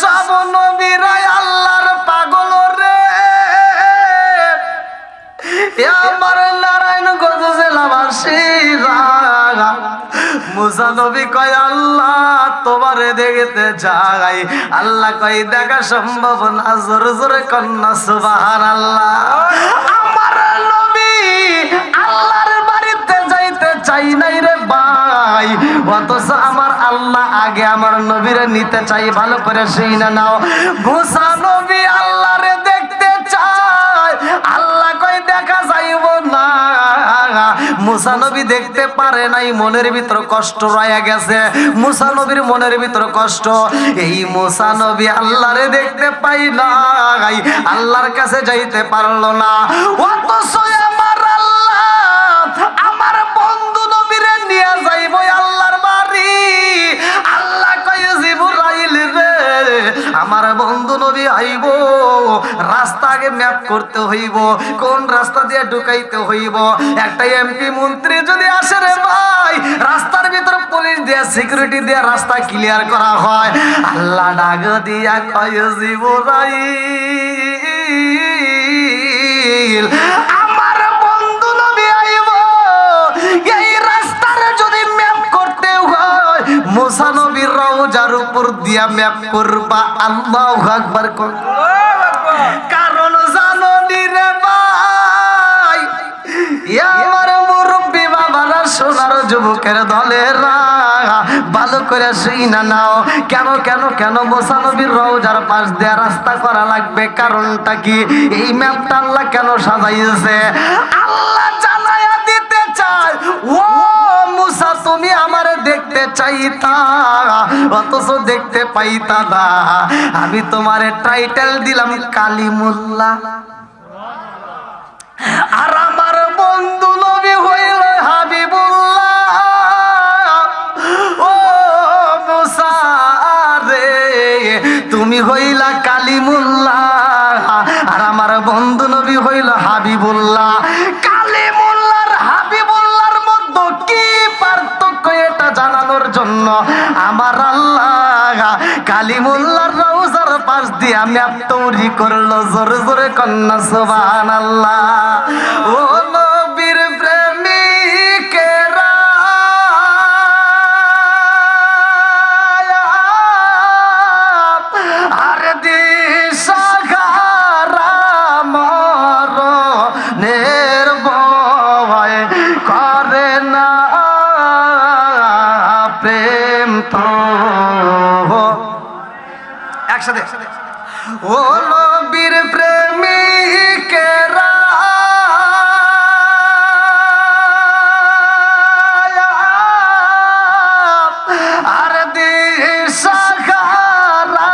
সব নবীরাই আল্লাহর পাগল রে। আমার নারায়ণগঞ্জ জেলাবাসীরা মুসা নবী কয় আল্লাহ তোমারে দেখতে চাই। আল্লাহ কয় দেখা সম্ভব না, জোরে জোরে কন্যা সুবহানাল্লাহ। আমার নবী আল্লাহর বাড়িতে যাইতে চাই নাই রে ভাই, অথচ আমার আল্লাহ আগে আমার নবীরে নিতে চাই। ভালো করে সেই না নাও, মুসা নবী আল্লাহরে দেখতে চায়, আল্লাহ কয় দেখা যাইব না। মুসা নবী দেখতে পারে নাই, মনের ভিতর কষ্ট রয়ে গেছে। মুসা নবীর মনের ভিতর কষ্ট, এই মুসা নবী আল্লাহরে দেখতে পাই নাই, আল্লাহর কাছে যাইতে পারলো না। অথচ আমার আল্লাহ আমার বন্ধু নবীরে নিয়ে যাইব আল্লাহর বাড়ি। আল্লাহ কয় জিবরাইল রে আমার বন্ধু নবী আইব, রাস্তা আগে ম্যাপ করতে হইব, কোন রাস্তা দিয়ে ঢুকাইতে হইব। একটা এমপি মন্ত্রী যদি আসে রে ভাই, রাস্তার ভিতর পুলিশ দিয়ে সিকিউরিটি দিয়ে রাস্তা ক্লিয়ার করা হয়। আল্লাহ ডাক দিয়া কয় জিবরাইল আমার বন্ধু নবী আইব, এই রাস্তার যদি ম্যাপ করতে হয় মুসা নবীর রওজার উপর দিয়া ম্যাপ করবা। আল্লাহু আকবার। কারণ জানো নি রে ভাই, আমার মুরব্বী বাবারা সোনার যুবকের দলেরা ভালো করে শুই না নাও, কেন কেন কেন মুসা নবীর রওজার পাশ দিয়ে রাস্তা করা লাগবে? কারণটা কি? এই ম্যাপটা আল্লাহ কেন সাজাইছে? আল্লাহ জানায়া দিতে চায়, ও মুসা তুমি আমারে দেখতে চাইতা, অথচ দেখতে পাইতা না। আমি তোমারে টাইটেল দিলাম কালিমুল্লাহ, আর আমার বন্ধু নবী হইল হাবিবুল্লাহ। ও মুসা রে তুমি হইলা কালিমুল্লাহ, আর আমার বন্ধু নবী হইল হাবিবুল্লাহ। কালিমুল্লাহর হাবিবুল্লাহর মধ্যে কি পার্থক্য এটা জানানোর জন্য আমার আল্লাহ কালিমুল্লাহর রওজার পাশ দিয়ে ম্যাপ তৈরি করলো। জোরে জোরে কন্যা সুবহানাল্লাহ। ও নবীর প্রেমিকেরা আর দিশাহারা মরণের ভয় করে না, প্রেম তো একসাথে। ও নবীর প্রেমিকেরা আর দিশাহারা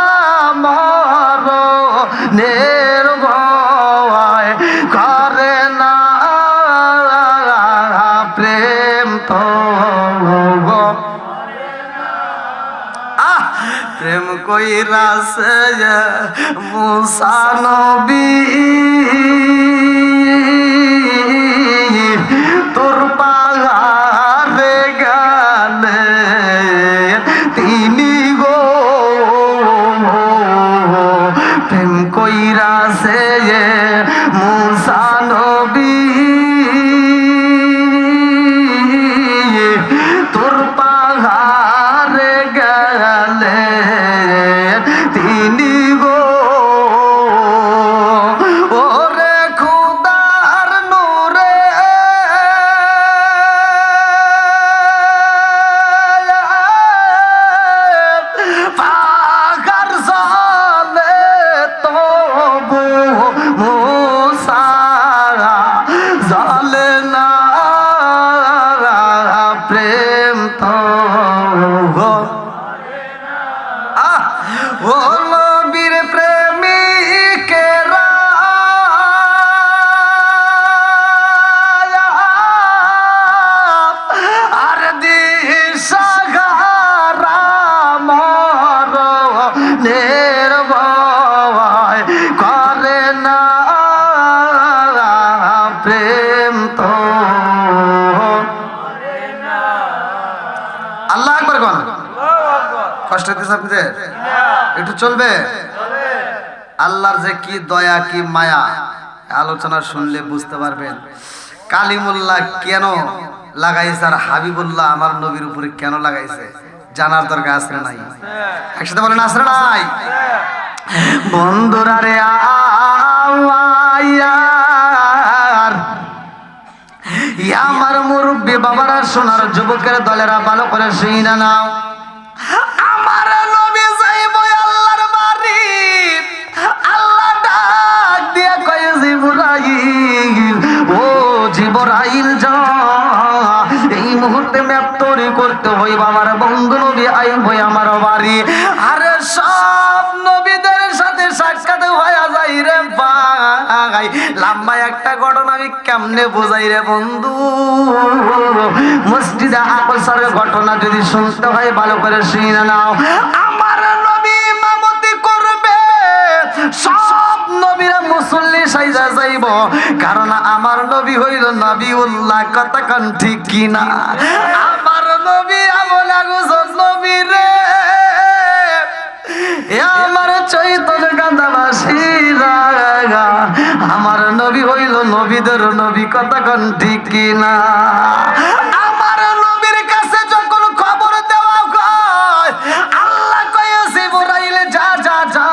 মরণের ভয় করে না, প্রেম তো প্রেম কইরাছে মুসা নবী তোর পাহাড়ে গেলে তিনি গো, প্রেম কইরাছে মুসা নবী তোর পাহাড়ে গেলে তিনি গো। ওরে খুদার নূরে পাহাড় জ্বলে তবু মুসা জ্বলে না, প্রেম তো ও নবীর প্রেমিকেরা আর দিশাহারা মরণের ভয় করে না, প্রেম তো আল্লাহ আকবার। কষ্ট হচ্ছে আপনাদের? একটু চলবে? আল্লাহর যে কি দয়া কি মায়া, আলোচনা শুনলে বুঝতে পারবেন। কালিমুল্লাহ কেন লাগাইছে আর হাবিবুল্লাহ আমার নবীর উপরে কেন লাগাইছে জানার দরকার আছে না নাই? একসাথে বলেন আছে না নাই? বন্ধুরা রে আমার মুরব্বী বাবারা, সোনার যুবকের দলেরা ভালো করে শুনে নাও। আমার নবী যাইব আল্লাহর বাড়ি। আল্লাহ ডাক দিয়া কয় জিবরাইল, ও জিবরাইল যা, এই মুহূর্তে ম্যাপ তৈরি করতে হইব, আমার বন্ধু নবী আইব আমার বাড়ি। আরে সব নবীদের সাথে সাক্ষাৎ হয়ে যাই রে ভাই। লম্বা একটা ঘটনা আমি কেমনে বোঝাই রে বন্ধু। মসজিদে আকসার ঘটনা যদি শুনতে হয় ভালো করে শুনে নাও। আমার নবী ইমামতি করবে, সব নবীরা মুসল্লি সাইজা যাইব, কারণ আমার নবী হইল নবিউল্লাহ। কথা কোন ঠিক কিনা? আমার নবী এমন একজন নবী রে, আমার চৈতন্য কান্দাবাসীরা, আমার নবী হইল নবীদের নবী। কথা কোন ঠিক কিনা? আমার নবীর কাছে যখন খবর দেওয়া হয়, আল্লাহ কয় জিবরাইল যা যা যা,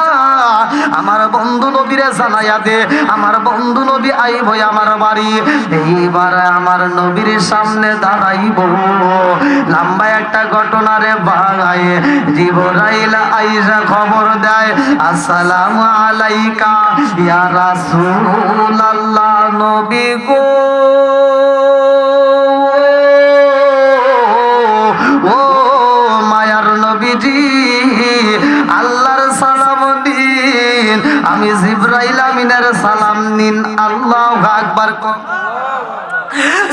আমার বন্ধু নবীরে জানাইয়া দে, আমার বন্ধু নবী আইব আমার বাড়ি। এইবার আমার নবীর সামনে দাঁড়াইব। লম্বা একটা ঘটনা রে ভাই। জিবরাইল আইসা খবর দেয়, আসসালামু আলাইকা ইয়া রাসূলুল্লাহ, নবী গো, ও মায়ার নবীজি, আল্লাহর সালাম দিন। আমি জিবরাইল আমিনের সালাম নিন। আল্লাহু আকবার।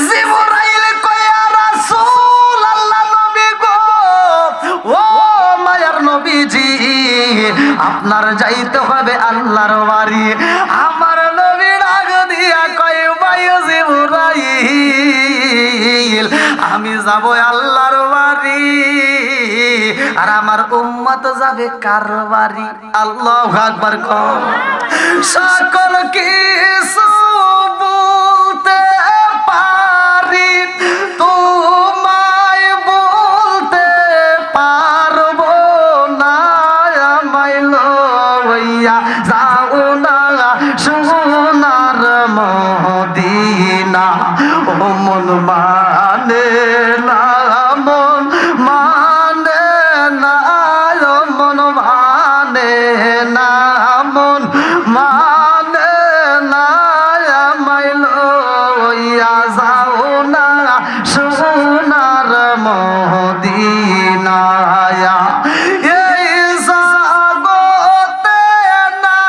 জিবরাইল কয় ইয়া রাসূলুল্লাহ, নবী গো, ও মায়ার নবীজি, আপনার যাইতে হবে আল্লাহর বাড়ি। আমার নবী ডাক দিয়া কয়, ভাই জিবরাইল, আমি যাব আল্লাহর বাড়ি, আর আমার উম্মত যাবে কার বাড়ি? আল্লাহু আকবার। কম সকল কিছু বলতে পারি, তোমায় বলতে পারবো না, আমায় লইয়া যাও না সোনার মদিনা। ও মন মানে না, মন মানে না, মন মানে না, মন মানে না, আমায় লইয়া যাও না সোনার মদিনা। এই জগতে না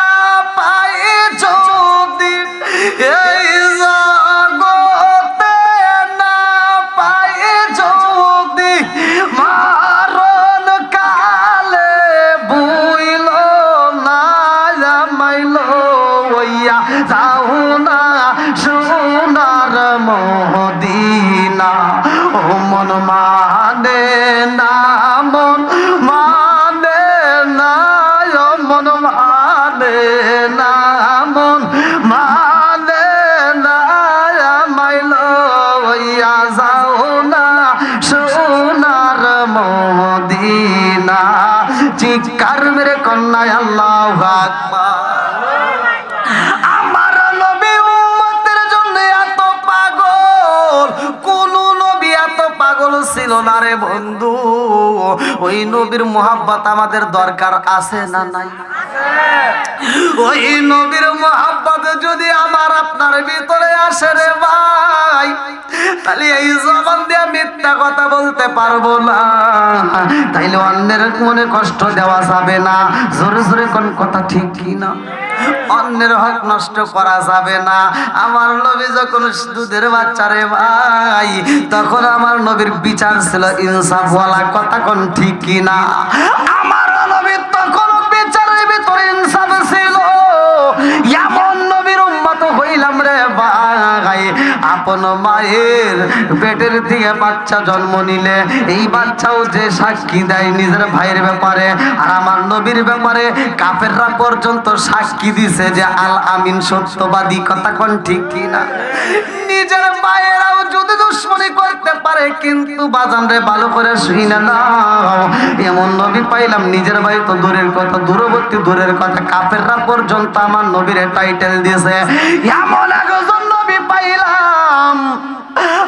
পাই যদি, এই জগতে না পাই যদি, মারণ কালে বুইল না, আমায় লইয়া যাও না সোনার মদিনা। ও মন মানে না, মন মানে না, মন মানে না, মন মানে না, আমায় লইয়া যাও না সোনার মদিনা। চিৎকার মেরে কন্যা আল্লাহু আকবার। আমার নবী উম্মতের জন্য এত পাগল, কোন নবী এত পাগল ছিল না রে বন্ধু। ওই নবীর মোহাব্বত আমাদের দরকার আছে না নাই? ওই নবীর মোহাব্বত যদি আমার আপনার ভিতরে আসে রে ভাই, তাহলে এই জবান দিয়ে মিথ্যা কথা বলতে পারবো না, তাইলে অন্যের মনে কষ্ট দেওয়া যাবে না। জোরে জোরে কোন কথা ঠিক কি না? অন্যের হক নষ্ট করা যাবে না। আমার নবী যখন দুধের বাচ্চা রে ভাই, তখন আমার নবীর বিচার ছিল ইনসাফওয়ালা। কথা কোন ঠিক কি না? আমার নবীর তখন বিচারের ভিতরে ইনসাফ ছিল। এমন নবীর উম্মত হইলাম রে ভাই, আপন মায়ের পেটের থেকে বাচ্চা জন্ম নিলে এই বাচ্চাও যে সাক্ষী দেয় নিজের ভাইয়ের ব্যাপারে আর আমার নবীর ব্যাপারে, কাফেররা পর্যন্ত সাক্ষী দিছে যে আল আমিন সত্যবাদী। কথা কোন ঠিক কি না? নিজের ভাইয়েরাও যদি দুশ্মনী করতে পারে, কিন্তু বাজান রে ভালো করে শুনে নাও, এমন নবী পাইলাম নিজের ভাই তো দূরের কথা, দূরবর্তী দূরের কথা, কাফেররা পর্যন্ত আমার নবীর টাইটেল দিয়েছে। এমন একজন নবী পাইলাম,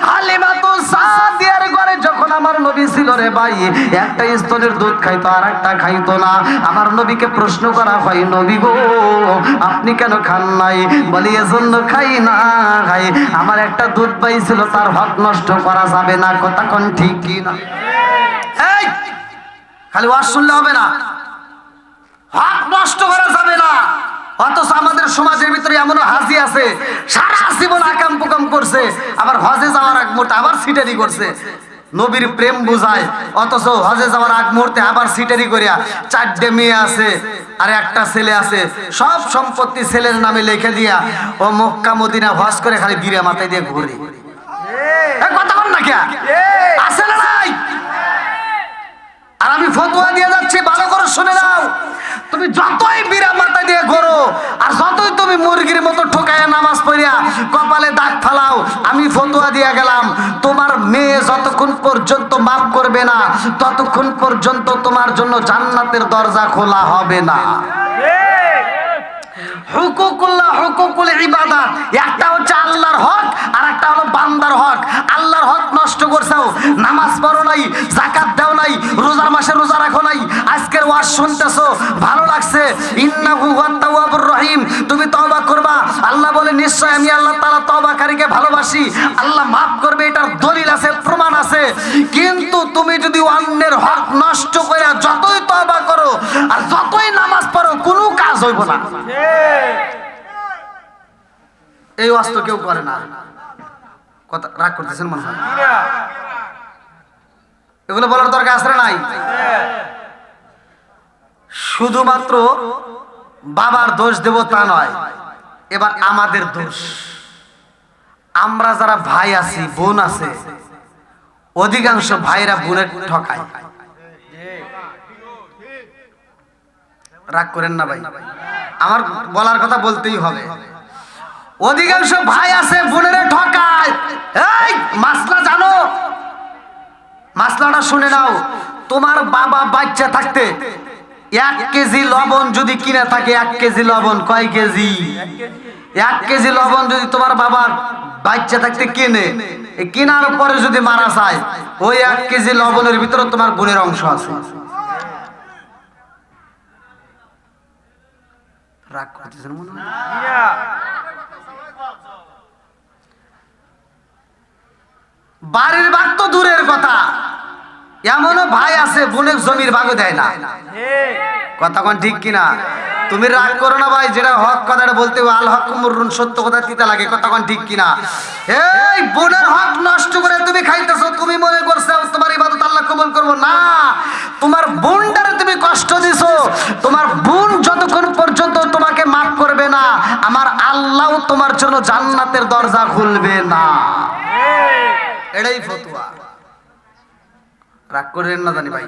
হালিমা তো সাদিয়ার ঘরে যখন আমার নবী ছিল রে ভাই, একটা স্তনের দুধ খাইতো আর একটা খাইতো না। আমার নবীকে প্রশ্ন করা হয়, নবী গো আপনি কেন খান নাই? বলি এজন্য খাই না খাই, আমার একটা দুধ পাইছিল, তার হক নষ্ট করা যাবে না। কথা কোন ঠিক কি না? এই খালি ওয়াজ শুনলে হবে না, হক নষ্ট করা যাবে না। অথচ আমাদের সমাজের ভিতরে এমন হাজি আছে সারা জীবন আকাম পুকাম করছে, আবার হজে যাওয়ার আগ মুহূর্তে আবার সিটারি করছে, নবীর প্রেম বুঝায়, অথচ হজে যাওয়ার আগ মুহূর্তে আবার সিটারি করিয়া 4টে মেয়ে আছে আর একটা ছেলে আছে, সব সম্পত্তি ছেলের নামে লিখে দিয়া ও মক্কা মদিনা হজ করে খালি গিরা মাথায় দিয়ে ঘুরে। কথা বল না কে আছে না নাই? আর আমি ফতোয়া দিয়ে যাচ্ছি, ভালো করে শুনে নাও, তুমি যতই বিরা মাথা দিয়ে ঘোরো আর যতই তুমি মুরগির মতো ঠোকায় নামাজ পড়িয়া কপালে দাগ ফালাও, আমি ফতোয়া দিয়ে গেলাম, তোমার মেয়ে যতক্ষণ পর্যন্ত মাফ করবে না ততক্ষণ পর্যন্ত তোমার জন্য জান্নাতের দরজা খোলা হবে না। হুকুকুল্লাহ, হুকুকুল ইবাদত, একটা হচ্ছে আল্লাহর হক আর একটা হলো বান্দার হক। আল্লাহর হক নষ্ট করছো, নামাজ পড়ো নাই, যাকাত দাও নাই, রোজার মাসে রোজা রাখো নাই, আজকের ওয়াজ শুনতেছো ভালো লাগছে, ইন্নাহু হুয়াত তাওয়াবুর রহিম, তুমি তওবা করবা। আল্লাহ বলে নিশ্চয় আমি আল্লাহ তাআলা তওবাকারীকে ভালোবাসি, আল্লাহ মাফ করবে, এটার দলিল আছে, প্রমাণ আছে। কিন্তু তুমি যদি অন্যের হক নষ্ট করে যতই তওবা করো আর যতই নামাজ পড়ো, কোনো কাজ হইব না। এই ওয়াজ তো কেউ করে না। কথা রাগ করতেছেন মনে হয়? এগুলো বলার দরকার আছে না নাই? শুধুমাত্র বাবার দোষ দেব তা নয়, এবার আমাদের দোষ। আমরা যারা ভাই আছি, বোন আছে, অধিকাংশ ভাইরা বোনের ঠকায়। রাগ করেন না ভাই, আমার বলার কথা বলতেই হবে। অধিকাংশ ভাই আছে বোনের ঠকায়। এই মাসলা জানো? মাসলাটা শুনে নাও। তোমার বাবা বাচ্চা থাকতে 1 কেজি লবণ যদি কিনে থাকে, 1 কেজি লবণ কয় কেজি? 1 কেজি লবণ যদি তোমার বাবা বাচ্চা থাকতে কিনে, কেনার পরে যদি মারা যায়, ওই 1 কেজি লবণের ভিতরে তোমার বোনের অংশ আছে। রাগ করতেছেন মনে হয়? বাড়ির ভাগ তো দূরের কথা, এমনও ভাই আছে বোনের জমির ভাগও দেয় না। কথা কোন ঠিক কিনা? তুমি রাগ করো না ভাই, যেটা হক কথাটা বলতে হবে, আল হক মুররুন, সত্য কথা তিতা লাগে। কথা কোন ঠিক কিনা? এই বোনের হক নষ্ট করে তুমি খাইতেছো, তুমি মনে করছো তোমার ইবাদত আল্লাহ কবুল করবো না। তোমার বোনটারে তুমি কষ্ট দিছো, তোমার বোন যতক্ষণ পর্যন্ত তোমাকে মাফ করবে না, আমার আল্লাহ তোমার জন্য জান্নাতের দরজা খুলবে না। এটাই ফতোয়া। রাগ করেন না জানি ভাই।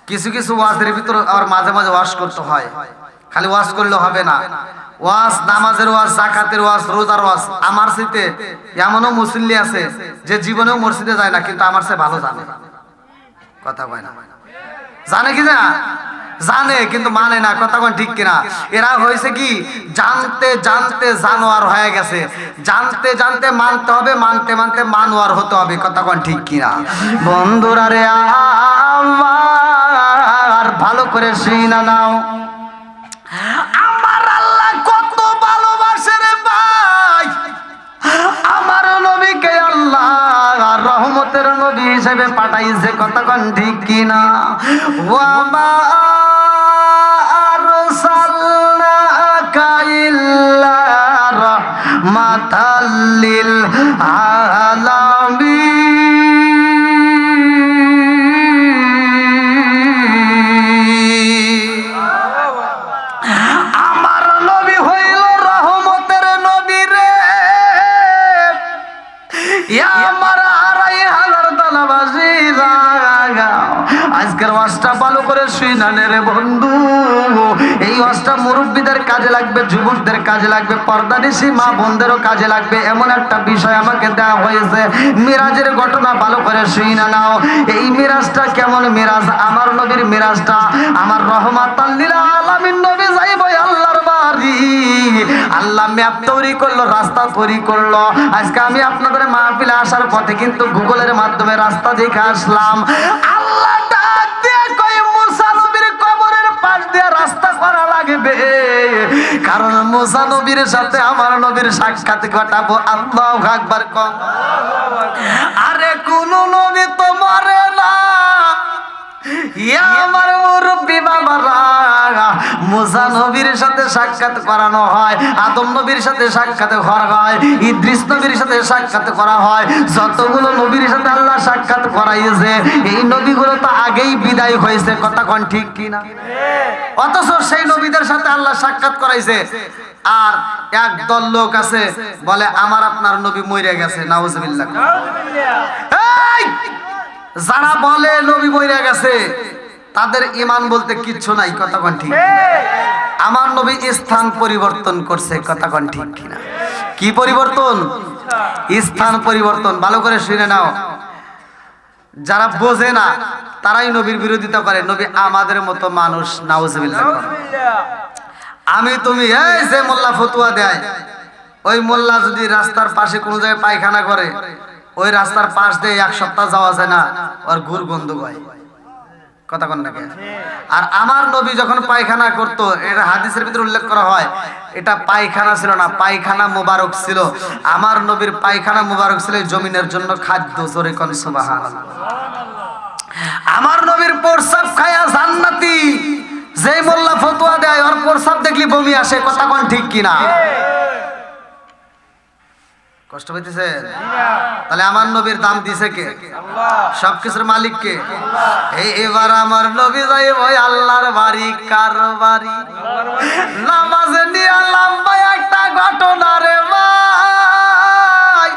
কিছু কিছু ওয়াজের ভিতরে আর মাঝে মাঝে ওয়াজ করতে হয়। খালি ওয়াজ করলে হবে না, ওয়াজ নামাজের ওয়াজ, যাকাতের ওয়াজ, রোজার ওয়াজ। আমার সাথে এমনও মুসল্লি আছে যে জীবনেও মসজিদে যায় না, কিন্তু আমার চেয়ে ভালো জানে। কথা কয় না? জানে কি না? জানে কিন্তু মানে না। কথা কোন ঠিক কিনা? এরা হয়েছে কি, জানতে জানতে জানোয়ার হয়ে গেছে। জানতে জানতে মানতে হবে, মানতে মানতে মানোয়ার হতে হবে। কথা কোন ঠিক কিনা? বন্ধুরা রে আমার, ভালো করে শুনে নাও, আমার আল্লাহ কত ভালোবাসে রে ভাই। আমার নবীকে আল্লাহ রহমতের নবী হিসেবে পাঠাইছে। কথা কোন ঠিক কিনা? ওয়া মা আরসালনাকা ইল্লা রাহমাতাল লিল আলামিন। আমার নবী হইল রহমতের নবী রে। শুইনানে রে বন্ধু, এই ওয়াজটা মুরব্বীদের কাজে লাগবে, যুবকদের কাজে লাগবে, পর্দানিশী মা বোনদেরও কাজে লাগবে। এমন একটা বিষয় আমাকে দেওয়া হয়েছে, মিরাজের ঘটনা ভালো করে শুইনা নাও। এই মিরাজটা কেমন মিরাজ? আমার নবীর মিরাজটা, আমার রহমাতাল লিল আলামিন নবী যাইব আল্লাহর বাড়ি। আল্লাহ ম্যাপ তৈরি করলো, রাস্তা তৈরি করলো। আজকে আমি আপনাদের মাহফিলে আসার পথে কিন্তু গুগলের মাধ্যমে রাস্তা দেখে আসলাম। আল্লাহ ডাক দিয়ে কয় মুসা নবীর কবরের পাশ দিয়ে রাস্তা করা লাগবে, কারণ মুসা নবীর সাথে আমার নবীর সাক্ষাৎ ঘটাবো। আল্লাহু আকবার কম। আরে কোন নবী তো মরে না, আমার মুরব্বী বাবারা, মুসা নবীর সাথে সাক্ষাৎ করানো হয়, আদম নবীর সাথে সাক্ষাৎ করা হয়, ইদ্রিস নবীর সাথে সাক্ষাৎ করা হয়। যতগুলো নবীর সাথে আল্লাহ সাক্ষাৎ করাইছে, এই নবীগুলো তো আগেই বিদায় হয়েছে। কথা কোন ঠিক কিনা? অথচ সেই নবীদের সাথে আল্লাহ সাক্ষাৎ করাইছে। আর একদল লোক আছে বলে আমার আপনার নবী মরে গেছে। নাউজুবিল্লাহ। যারা বলে নবী মরে গেছে তাদের ঈমান বলতে কিচ্ছু নাই। কথা কোন ঠিক? আমার নবী স্থান পরিবর্তন করছে। কথা কোন ঠিক কিনা? কি পরিবর্তন? স্থান পরিবর্তন। ভালো করে শুনে নাও। যারা বোঝে না তারাই নবীর বিরোধিতা করে। নবী আমাদের মতো মানুষ। নাউজুবিল্লাহ। আমি তুমি এই যে মোল্লা ফতুয়া দেয়, ওই মোল্লা যদি রাস্তার পাশে কোনো জায়গায় পায়খানা করে, ওই রাস্তার পাশ দিয়ে এক সপ্তাহ যাওয়া যায় না, ওর ঘুর গন্ধ হয়। কথা কন নাকি? আর আমার নবী যখন পায়খানা করতো, এটা হাদিসের ভিতরে উল্লেখ করা হয়, এটা পায়খানা ছিল না, পায়খানা মুবারক ছিল। আমার নবীর পায়খানা মুবারক ছিল জমিনের জন্য খাদ্য। জোরে কোন সুবহানাল্লাহ। আমার নবীর প্রসাব খায়া জান্নাতি। যে মোল্লা ফতোয়া দেয় ওর প্রসাব দেখলি বমি আসে। কথা কোন ঠিক কিনা? কষ্ট পাইতেছে? তাহলে আমার নবীর দাম দিছে কে? সবকিছুর মালিক কে? এবার আমার নবী যাই ওই আল্লাহর বাড়ি। কার বাড়ি? নামাজে নিয়ে লম্বা একটা ঘটনা রে ভাই।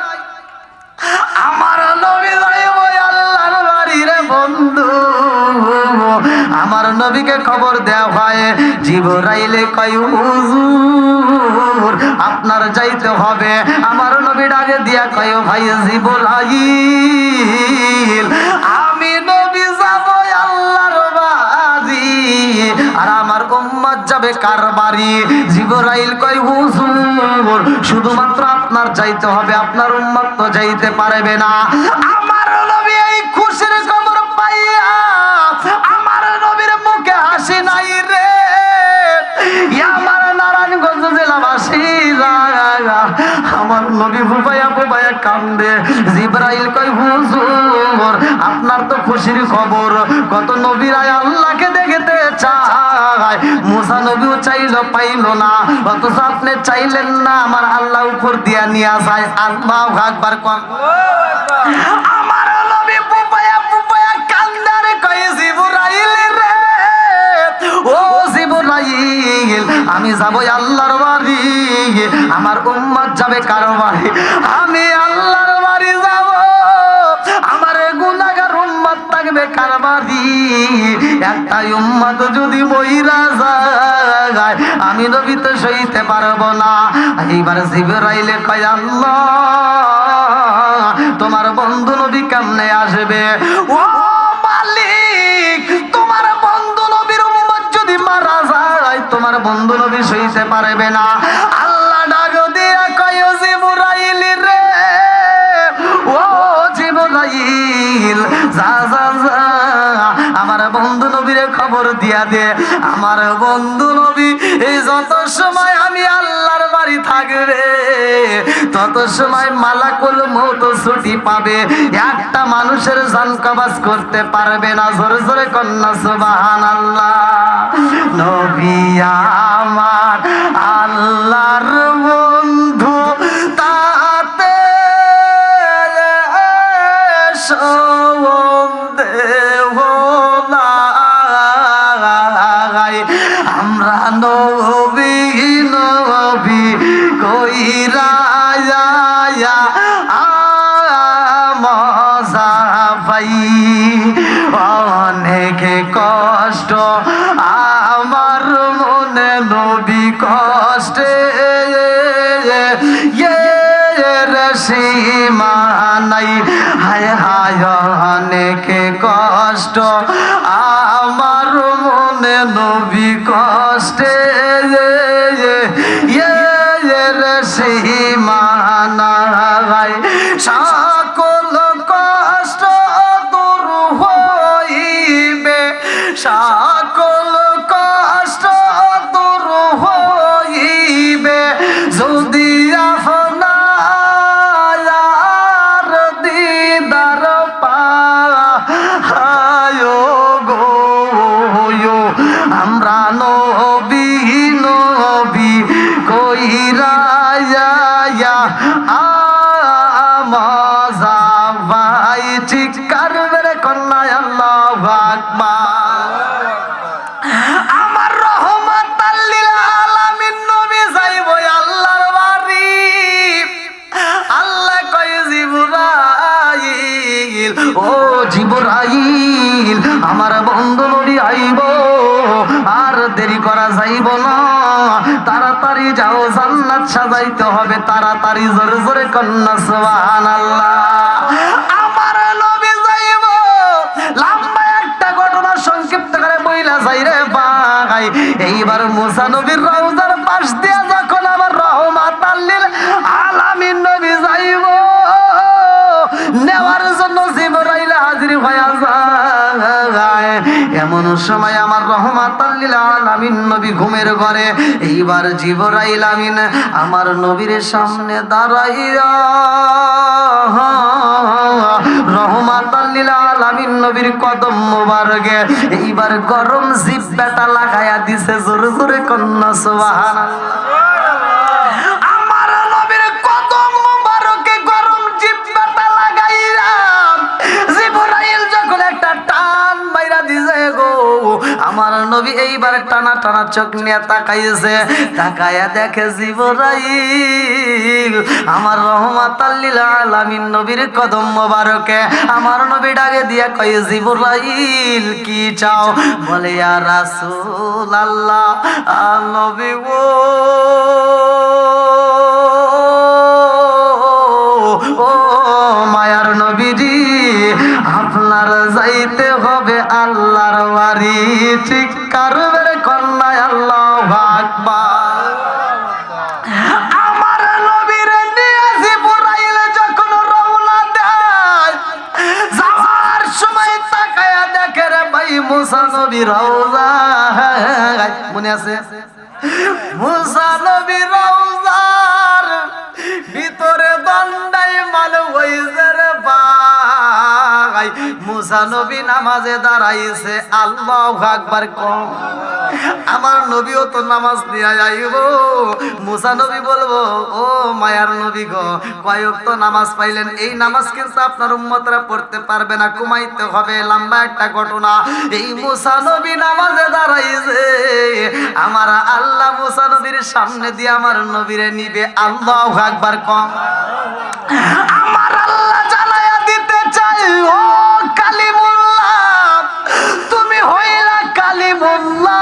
আমার নবী যাই ওই আল্লাহর বাড়ি রে বন্ধু। আমার নবীকে খবর দেওয়া হয়, জিবরাইলে কয় হুজুর আপনার যাইতে হবে। আমার নবী ডাকে দিয়া কয় ভাই জিবরাইল, আমি নবী যাব আল্লাহর বাড়ি, আর আমার উম্মত যাবে কার বাড়ি? জিবরাইল কয় হুজুর শুধুমাত্র আপনার যাইতে হবে, আপনার উম্মত তো যাইতে পারবে না। আমার নবী এই খুশির খবর পাইয়া আমার নবীর মুখে হাসি নাই রে। আমার নারায়ণগঞ্জ জেলাবাসীরা আমার নবী ফুপায়া ফুপায়া কান্দে। জিবরাইল কয় হুজুর আপনার তো খুশির খবর, কত নবীরা আল্লাহকে দেখতে চায়, মুসা নবীও চাইলো পাইলো না, অথচ আপনি চাইলেন না, আমার আল্লাহ উপর দিয়া নিয়ে যায়। আল্লাহু আকবার কোন। আমার নবী ফুপায়া ফুপায়া কান্দারে কয় জিবরাইল রে, ও জিবরাইল আমি যাব আল্লাহর বাড়ি, আমার উম্মত যাবে কার বাড়ি? আমি আল্লাহর বাড়ি যাব, আমার গুনাহগার উম্মত থাকবে কার বাড়ি? একটা উম্মত যদি মইরা যায় আমি নবী তো সইতে পারবো না। এইবার জিবরাইলে কয় আল্লাহ তোমার বন্ধু নবী কেমনে আসবে? ও মালিক তোমার বন্ধু নবীর উম্মত যদি মারা যায় তোমার বন্ধু নবী সইতে পারবে না। আল্লাহ ডাক দিয়া কয় জিবরাইল রে, ও জিবরাইল যা যা যা আমার বন্ধু নবীর খবর দিয়া দে। আমার বন্ধু নবী এই যত সময় আমি আল্লাহর বাড়ি থাকবে তত সময় মালাকুল মউত ছুটি পাবে, একটা মানুষের জান কবজ করতে পারবে না। জোরে জোরে কন্যা সুবহানাল্লাহ। নবী আমার আল্লাহর বন্ধু তাতে সন্দেহ নাই, আমরা নবী নবী কইরা মজা পাই, অনেক কষ্ট মনে নবী কষ্টে সীমা নাই হায় হায় অনেকে কষ্ট আমার মনে নবী কষ্টে সীমা নাই সকল কষ্ট দূর হইবে সকল কষ্ট দূর হইবে যদি আপনার দিদার পায় গো আমরা নবী নবী কইরা মজা ভাই চিৎকার মেরে কন্যায় আল্লাহু আকবার। আমার রহমাতাল লিল আলামিন নবী যাইব আল্লাহর বাড়ি। আল্লাহ কয় জিবরাইল ও জিবরাইল আমার বন্ধু নবী আইব আর দেরি করা যাইব না তাড়াতাড়ি যাও জান্নাত সাজাইতে হবে তাড়াতাড়ি জোরে জোরে কন্যা সুবহানাল্লাহ। আমার নবী যাইব লম্বা একটা ঘটনা সংক্ষিপ্ত করে বইলা যাই রে ভাই। এইবার মুসা নবীর রওজার পাশ দিয়া যখন আমার রহমাতাল লিল আলামিন নবী যাইব নেওয়ার জন্য জিবরাইল হাজির হয়ে যায়। এমন সময় আমার রহমাতাল লিল আলামিন নবী ঘুমের ঘরে। এইবার জিবরাইল আমিন আমার নবীর সামনে দাঁড়াইয়া রহমাতাল লিল আলামিন নবীর কদম মোবারকে এইবার গরম জিহ্বাটা লাগায়া দিছে জোরে জোরে কন্যা সুবহানাল্লাহ। আমার নবীর কদম মোবারকে গরম জিহ্বাটা লাগাইয়া জিবরাইল যখন একটা টান মাইরা দিছে গো আমার নবী এইবার টানা টানা চোখ নিয়ে তাকাইছে। তাকায়া দেখে জিবরাইল আমার রহমাতাল লিল আলামিন নবীর কদম মোবারকে। আমার নবী ডাকে দিয়া কয় জিবরাইল কি চাও? বলে ইয়া রাসূলুল্লাহ নবী গো ও মায়ার নবীজি আপনার যাইতে হবে আল্লাহর বাড়ি। চিৎকার মেরে কন্যায় আল্লাহু আকবার। আমার নবীর নিয়ে জিবরাইল যখন রওনা দেয় যাওয়ার সময় তাকায়া দেখে রে ভাই মুসা নবী রওজা মনে আছে মুসা নবী রওজার ভিতরে দণ্ডাই মাল হইছে রে ভাই। মুসা নবী নামাজে দাঁড়াইছে আল্লাহু আকবার কম। আমার নবীও তো নামাজ নিয়ে যাইব। মুসা নবী বলবো ও মায়ার নবী গো কয় ওয়াক্ত নামাজ পাইলেন? এই নামাজ কিন্তু আপনার উম্মতরা পড়তে পারবে না, ঘুমাইতে হবে। লম্বা একটা ঘটনা। এই মুসা নবী নামাজে দাঁড়াইছে আমার আল্লাহ মুসা নবীর সামনে দিয়ে আমার নবীরে নিবে আল্লাহু আকবার কম। আমার আল্লাহ জানায়া দিতে চাই ও কালিমুল্লাহ তুমি হইলা কালিমুল্লাহ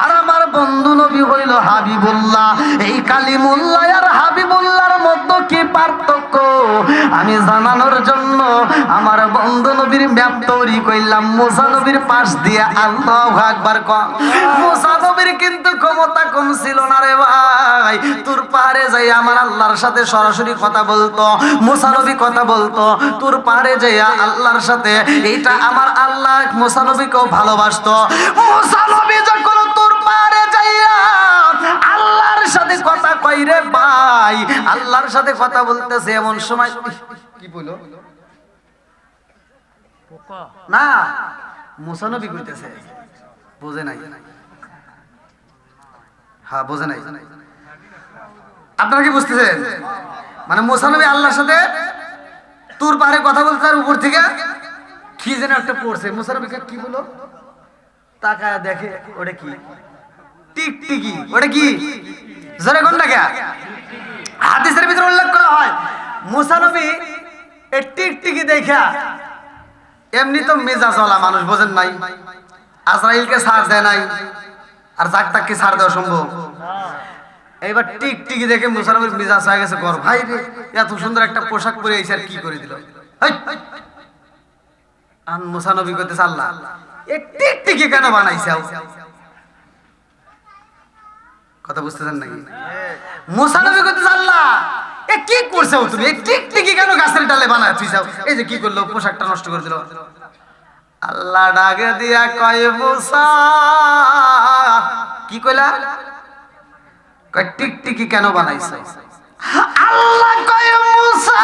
আর আমার বন্ধু নবী হইল হাবিবুল্লাহ। এই কালিমুল্লাহ আর হাবিবুল্লাহর মধ্যে কি পার্থক্য আমি জানানোর জন্য আমার বন্ধু নবীর ম্যাপ তৈরি করলাম মুসা নবীর পাশ দিয়ে আল্লাহু আকবার কম। মুসা নবীর কিন্তু ক্ষমতা কম ছিল না রে ভাই। তুর পাহাড়ে যাই আমার আল্লাহর সাথে সরাসরি কথা বলতো। মুসা নবী কথা বলতো তুর পাহাড়ে যাইয়া আল্লাহর সাথে। এইটা আমার আল্লাহ মুসা নবীকেও ভালোবাসতো। মুসা নবী যখন তুর পাহাড়ে যাইয়া আল্লাহর সাথে কথা কই রে ভাই, আল্লাহর সাথে কথা বলতেছে এমন সময় কি বলো না মুসা নবী কইতেছে বোঝে নাই। হ্যাঁ বোঝে নাই। আপনারা কি বুঝতেছেন? মানে মুসা নবী আল্লাহর সাথে তুর পাহাড়ে কথা বলতে তার উপর থেকে কি যেন একটা পড়ছে। মুসা নবী কি বলো তাকায় দেখে ওটা কি টিকটিকি। ওটা কি জোরে কোন টাকা? হাদিসের ভিতরে উল্লেখ করা হয় মুসা নবী এই টিকটিকি দেখা এমনি তো মেজাজওয়ালা মানুষ বোঝেন নাই। আজরাইলকে সাথ দেয় নাই। আর জাক তাক কি ছাড় দেওয়া সম্ভব? এইবার টিকটিকি দেখে মুসা নবীর মিজাজ হয়ে গেছে গর, ভাই রে এত সুন্দর একটা পোশাক পরে এসে আর কি করে দিল। আর মুসা নবী কইতেছে আল্লাহ এ টিকটিকি কেন বানাইছে? কথা বুঝতেছেন নাকি? মুসা নবী কইতেছে আল্লাহ এ কি করছো তুমি? এই টিকটিকি কেন গাছের ডালে বানাইছিস? এই যে কি করলো, পোশাকটা নষ্ট করে দিল। আল্লাহ ডাকে দিয়া কয় মুসা, কি কইলা? কয় টিকটিকি কেন বানাইছো? আল্লাহ কয় মুসা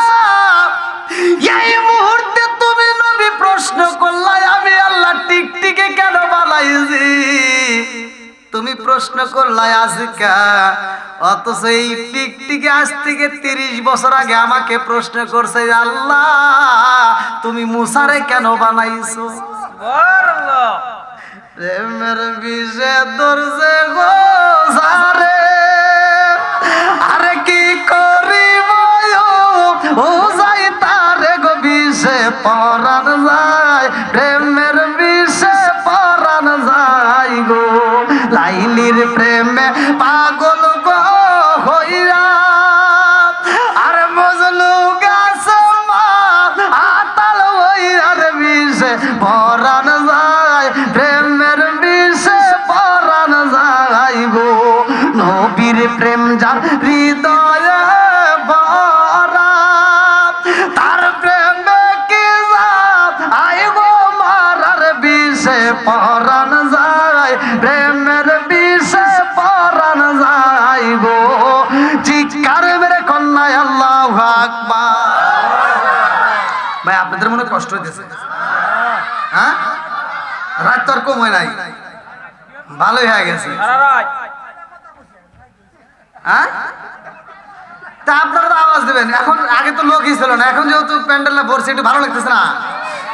এই মুহূর্তে তুমি নবী প্রশ্ন করলা আমি আল্লাহ টিকটিকি কেন বানাইছি, তুমি প্রশ্ন করলা আজকা, অথচ এই টিকটিকি আজ থেকে 30 বছর আগে আমাকে প্রশ্ন করছে আল্লাহ তুমি মুসারে কেন বানাইছো? সুবহানাল্লাহ। প্রেমের বিষে দরজে গো সারে, আরে কি করিব ও যাই তারে গো বিষে পরাণ যায়, প্রেমের বিষে পরাণ যায় গো, লাইলির প্রেমে পাগল গো হইরা, আর মজনু গাছ আতাল হইয়ার বিষে পরাণ যায়, প্রেমের বিষে পরাণ যায় গো, নবীর প্রেম যার হৃদয়ে ভরা, তার প্রেমে কি জাত আই গো মারার বিষে পরাণ যায়, প্রেমের বিষে পরাণ যায় গো, চিৎকার মেরে কন্যায় আল্লাহু আকবার। ভাই আপনাদের মনে কষ্ট হইতেছে? হ্যাঁ, রাত তো আর কম হয় নাই, ভালোই হয়ে গেছে। হ্যাঁ, তা আপনারা তো আওয়াজ দেবেন এখন, আগে তো লোকই ছিল না, এখন যেহেতু প্যান্ডেলটা ভরছে একটু ভালো লাগতেছে না,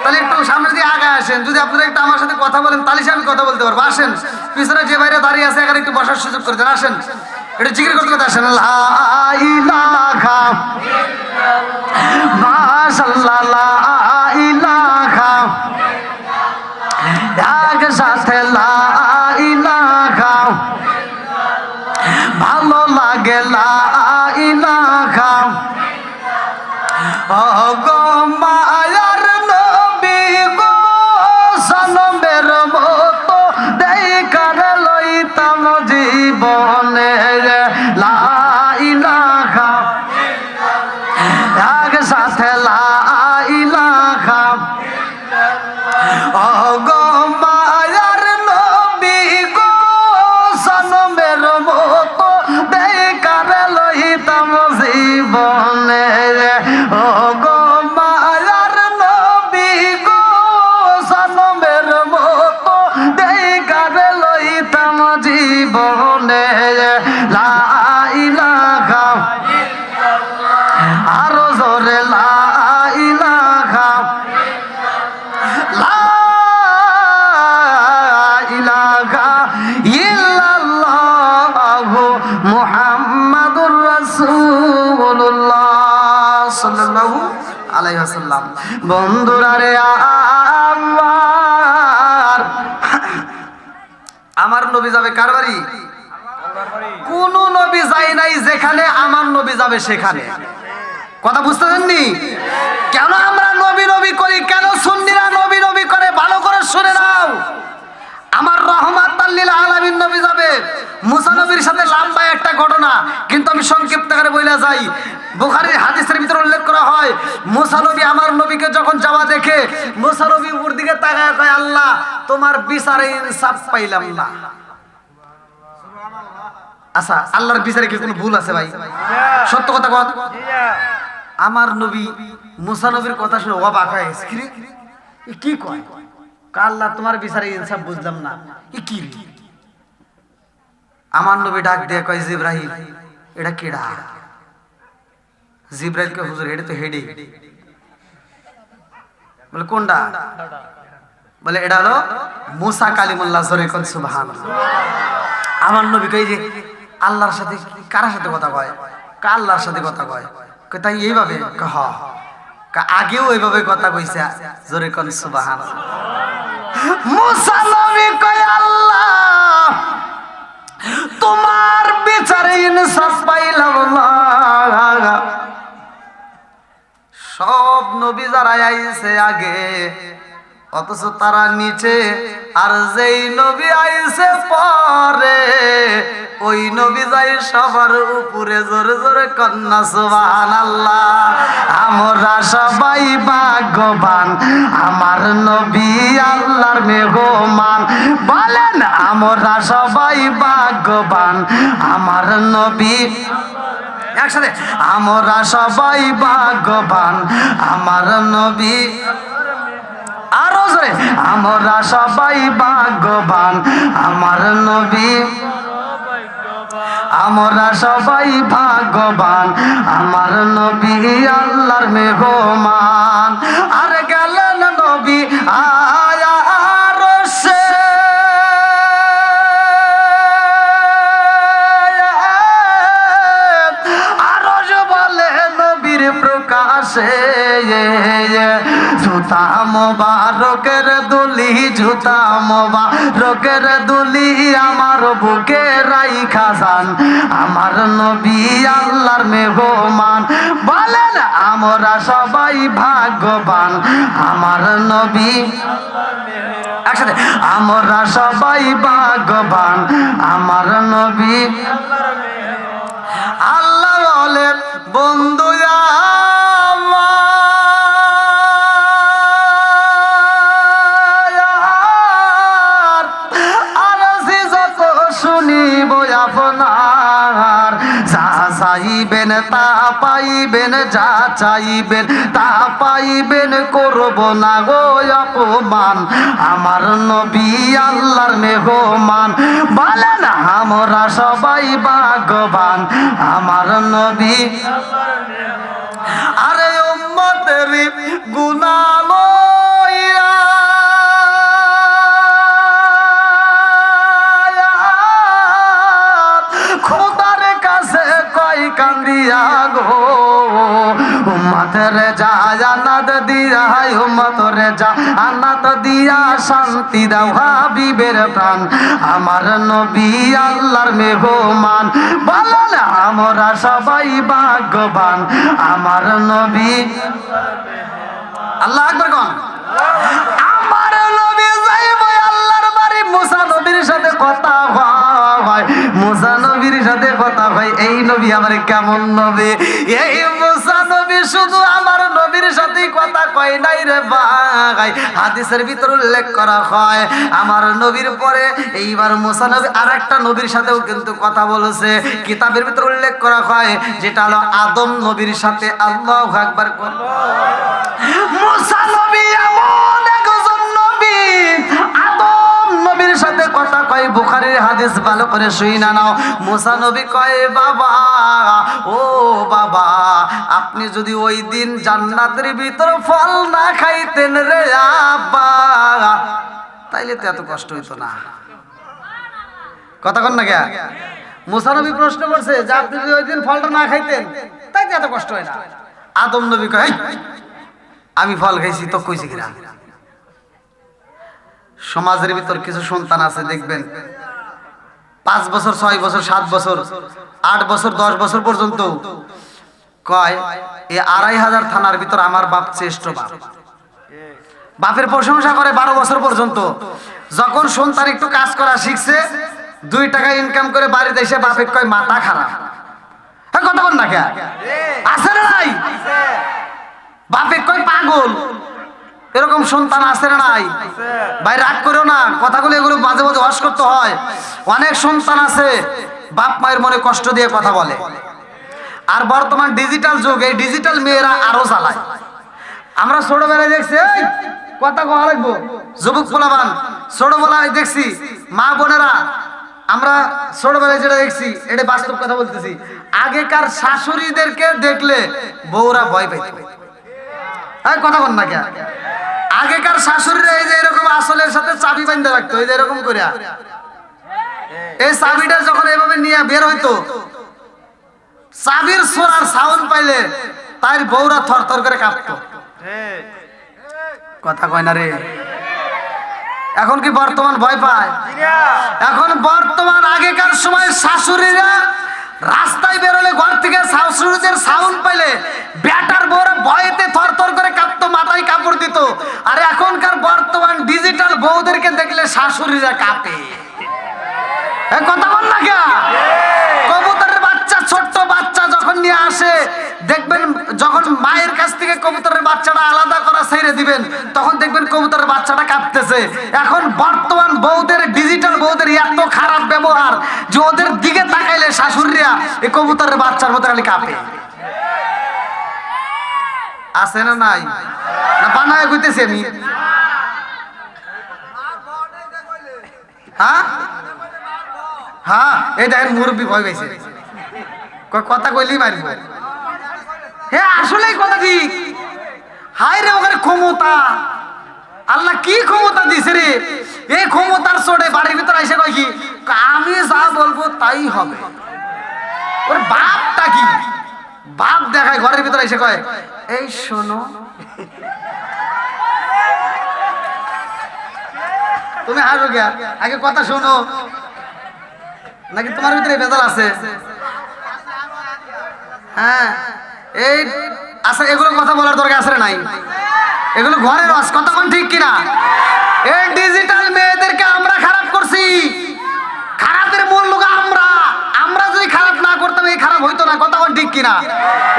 তাহলে একটু সামনে দিয়ে আগে আসেন, যদি আপনারা একটু আমার সাথে কথা বলেন তাহলে আমি কথা বলতে পারবো। আসেন, পিছনে যে বাইরে দাঁড়িয়ে আছে এখানে একটু বসার সুযোগ করে দেন, আসেন একটু জিকির করতে করতে আসেন। লা ইলাহা মাশাআল্লাহ, লা ইলাহা একসাথে লা ইলাহা, ভালো লাগে লা ইলাহা, ও গো মায়ার নবী গো সনমের মতো দেখার লইতাম জীবনে, লা ইলাহা একসাথে লা ইলাহা, ও গো মায়ার নবী গো সনমের মতো দেখার লইতাম জীবনে, ও গো মায়ার নবী গো সনমের মতো দেখার লইতাম জীবনে, লা ইলাহা আরো জোরে লা ইলাহা, লা ইলাহা ইল্লাল্লাহু মুহাম্মাদুর রাসূলুল্লাহ সাল্লাল্লাহু আলাইহি ওয়াসাল্লাম। বন্ধুরা রে আমার নবী যাবে কার বাড়ি? কোন নবী যায় নাই যেখানে আমার নবী যাবে সেখানে। কথা বুঝতে পারেননি? কেন আমরা নবী নবী করি, কেন সুন্নিরা নবী নবী করে, ভালো করে শুনে নাও। আমার রহমাতাল লিল আলামিন নবী যাবে। মুসা নবীর সাথে লম্বা একটা ঘটনা, কিন্তু আমি সংক্ষিপ্ত করে বলে যাই। বুখারীর হাদিসের ভিতরে উল্লেখ করা হয়, মুসা নবী আমার নবীকে যখন যাওয়া দেখে, মুসা নবী উপর দিকে তাকায় কয় আল্লাহ তোমার বিচারে ইনসাফ পাইলাম না। আচ্ছা, আল্লাহর বিচারে কি কোনো ভুল আছে ভাই? সত্য কথা কন। আমার নবী মুসা নবীর কথা শুনে অবাক হয়ে গেছে, কি কয়? আল্লাহ তোমার বিচারে ইনসাফ বুঝলাম না, কি? আমার নবী ডাক দিয়ে কয় জিবরাইল এটা কেডা? জিবরাইল কে হুজুর এটা তো হেডে। বলে কোনটা? বলে এটা হলো মুসা কালিমুল্লাহ, জোরে কোন সুবহানাল্লাহ। আমার নবী কই যে আল্লাহর সাথে কার সাথে কথা কয়? আল্লাহর সাথে কথা কয়। তাই এইভাবে আগেও এইভাবে কথা কইছে, জোরে কোন সুবহানাল্লাহ। মুসা নবী কয় আল্লাহ ইনসাফ পাইলাম না। সব নবী যারা আইছে আগে, অথচ তারা নিচে, আর যেই নবী আইছে পরে ওই নবী যাই সবার উপরে। জোরে জোরে কন্যা সুবহানাল্লাহ। আমরা সবাই ভাগ্যবান, আমার নবী আল্লাহর মেহমান। বলেন আমরা সবাই ভাগ্যবান, আমার নবী। একসাথে, আমরা সবাই ভাগ্যবান, আমার নবী। আরো জোরে, আমরা সবাই ভাগ্যবান, আমার নবী। আমরা সবাই ভাগ্যবান, আমার নবী আল্লাহর মেহমান। আর গেলেন নবী আয়া আরশে, আরশ বলে নবীর প্রকাশে। জুতা মোবারকের দুলি, জুতা মোবারকের দুলি আমার বুকে রাইখা যান, আমার নবী আল্লাহর মেহমান। বলেন আমরা সবাই ভাগ্যবান, আমার নবী। একসাথে, আমরা সবাই ভাগ্যবান, আমার নবী। আল্লাহ বলে বন্ধু আপনার, যা চাইবেন তা পাইবেন, যা চাইবেন তা পাইবেন, করব না গো অপমান, আমার নবী আল্লাহর মেহমান। বলেন আমরা সবাই ভাগ্যবান, আমার নবী। আরে উম্মতের গুনাহ লইয়া খোদার কাছে কই কান্দিয়া গো, উম্মতের জান্নাত দিয়া, উম্মতের জান্নাত দিয়া শান্তি দাও হাবিবের প্রাণ, আমার নবী আল্লাহর মেহমান। বলেন আমরা সবাই ভাগ্যবান, আমার নবী। আল্লাহু আকবার কোন। আমার নবী যাইব আল্লাহর বাড়ি, মুসা নবীর সাথে কথা হয়, মুসা নবীর সাথে কথা হয়। এই নবী আমার কেমন নবী? এই মুসা নবী শুধু আমার নবীর সাথেই কথা কয় নাই রে ভাই। হাদিসের ভিতর উল্লেখ করা হয় আমার নবীর পরে এইবার মুসা নবী আরেকটা নবীর সাথেও কিন্তু কথা বলেছে। কিতাবের ভিতর উল্লেখ করা হয় যেটা হলো আদম নবীর সাথে। আল্লাহু আকবার। মুসা নবী এমন একজন নবী, আদম নবীর সাথে কথা কয়। বুখারীর হাদিস ভালো করে শুইনা নাও। মুসা নবী কয় বাবা, ও বাবা, আপনি যদি ওই দিন জান্নাতের ভিতর ফল না খাইতেন রে আব্বা, তাইলে তো এত কষ্ট হইতো না। কথা কন না কে? মুসা নবী প্রশ্ন করছে যে আপনি যদি ওই দিন ফলটা না খাইতেন তাই তো এত কষ্ট হয় না। আদম নবী কয় আমি ফল খাইছি তো কইছি কিনা। সমাজের ভিতর কিছু সন্তান আছে দেখবেন 5 বছর 6 বছর 7 বছর 8 বছর 10 বছর পর্যন্ত কয় এই 2500 থানার ভিতর আমার বাপ শ্রেষ্ঠ বাপ। বাপের প্রশংসা করে 12 বছর পর্যন্ত। যখন সন্তান একটু কাজ করা শিখছে, 2 টাকা ইনকাম করে বাড়িতে এসে বাপে কয় মাথা খারাপ। হ্যাঁ কথা বল না কে? আছে না নাই? বাপে কয় পাগল। এরকম সন্তান আছে না নাই? ভাই রাগ করো না, কথাগুলো এগুলো মাঝে মাঝে ওয়াশ করতে হয়। অনেক সন্তান আছে বাপ মায়ের মনে কষ্ট দিয়ে কথা বলে। আর বর্তমান ডিজিটাল যুগ, এই ডিজিটাল মেয়েরা আরো জ্বালায়। আমরা ছোটবেলায় দেখছি এই কথা কওয়া লাগবো, যুবক পোলাবান ছোটবেলায় দেখছি মা বোনেরা, আমরা ছোটবেলায় যেটা দেখছি এটা বাস্তব কথা বলতেছি। আগেকার শাশুড়িদেরকে দেখলে বউরা ভয় পাইত। কথা বল না কে? আগেকার শাশুড়িরা এই যে এরকম আসলের সাথে চাবি বাঁধতে রাখতো, এই যে এরকম করে, এই চাবিটা যখন এভাবে নিয়ে বের হইতো, চাবির ছোড়ার সাউন্ড পাইলে তাই বউরা থরথর করে কাঁপতো। কথা কয় না রে? এখন কি বর্তমান ভয় পায়? এখন বর্তমান আগেকার সময় শাশুড়িরা রাস্তায় বেরোলে ঘর থেকে শাশুড়িদের সাউন্ড পাইলে ব্যাটার বউরা ভয়েতে থরথর করে কাঁপতো, মাথায় কাপড় দিত। আর এখনকার বর্তমান ডিজিটাল বউদেরকে দেখলে শাশুড়িরা কাঁপে। কথা বল না কে? কবুতরের বাচ্চা, ছোট্ট বাচ্চা যখন নিয়ে আসে দেখবেন, যখন মায়ের কাছ থেকে কবুতরের বাচ্চাটা আলাদা করা ছেড়ে দিবেন তখন দেখবেন কবুতরের বাচ্চাটা কাঁপতেছে। এখন বর্তমান বউদের, ডিজিটাল বউদের এত খারাপ ব্যবহার যে ওদের দিকে তাকাইলে শাশুড়িরা এই কবুতরের বাচ্চার মতো খালি কাঁপে। আছে না নাই? না বানায় কইতেছি আমি? হ্যাঁ হ্যাঁ, এই দেখেন মুরব্বী ভয় পাইছে, কথা কইলেই মারব। হ্যাঁ আসলেই কথা ঠিক। হায় রে ওখানে ক্ষমতা, আল্লাহ কি ক্ষমতা দিছে রে! এই ক্ষমতার চোটে বাড়ির ভিতরে এসে কয় কি, আমি যা বলবো তাই হবে। ওর বাপটা কি বাপ দেখায়, ঘরের ভিতরে এসে কয় এই শোনো, তুমি হাসো কে? আগে কথা শোনো, নাকি তোমার ভিতরে ভেজাল আছে? হ্যাঁ এই আচ্ছা, এগুলো কথা বলার দরকার আছে নাই? এগুলো ঘরের রস, কথা কোন ঠিক কিনা? এই ডিজিটাল মেয়েদেরকে আমরা খারাপ করছি, খারাপের মূল লোক আমরা। আমরা যদি খারাপ না করতাম এই খারাপ হইতো না, কথা কোন ঠিক কিনা?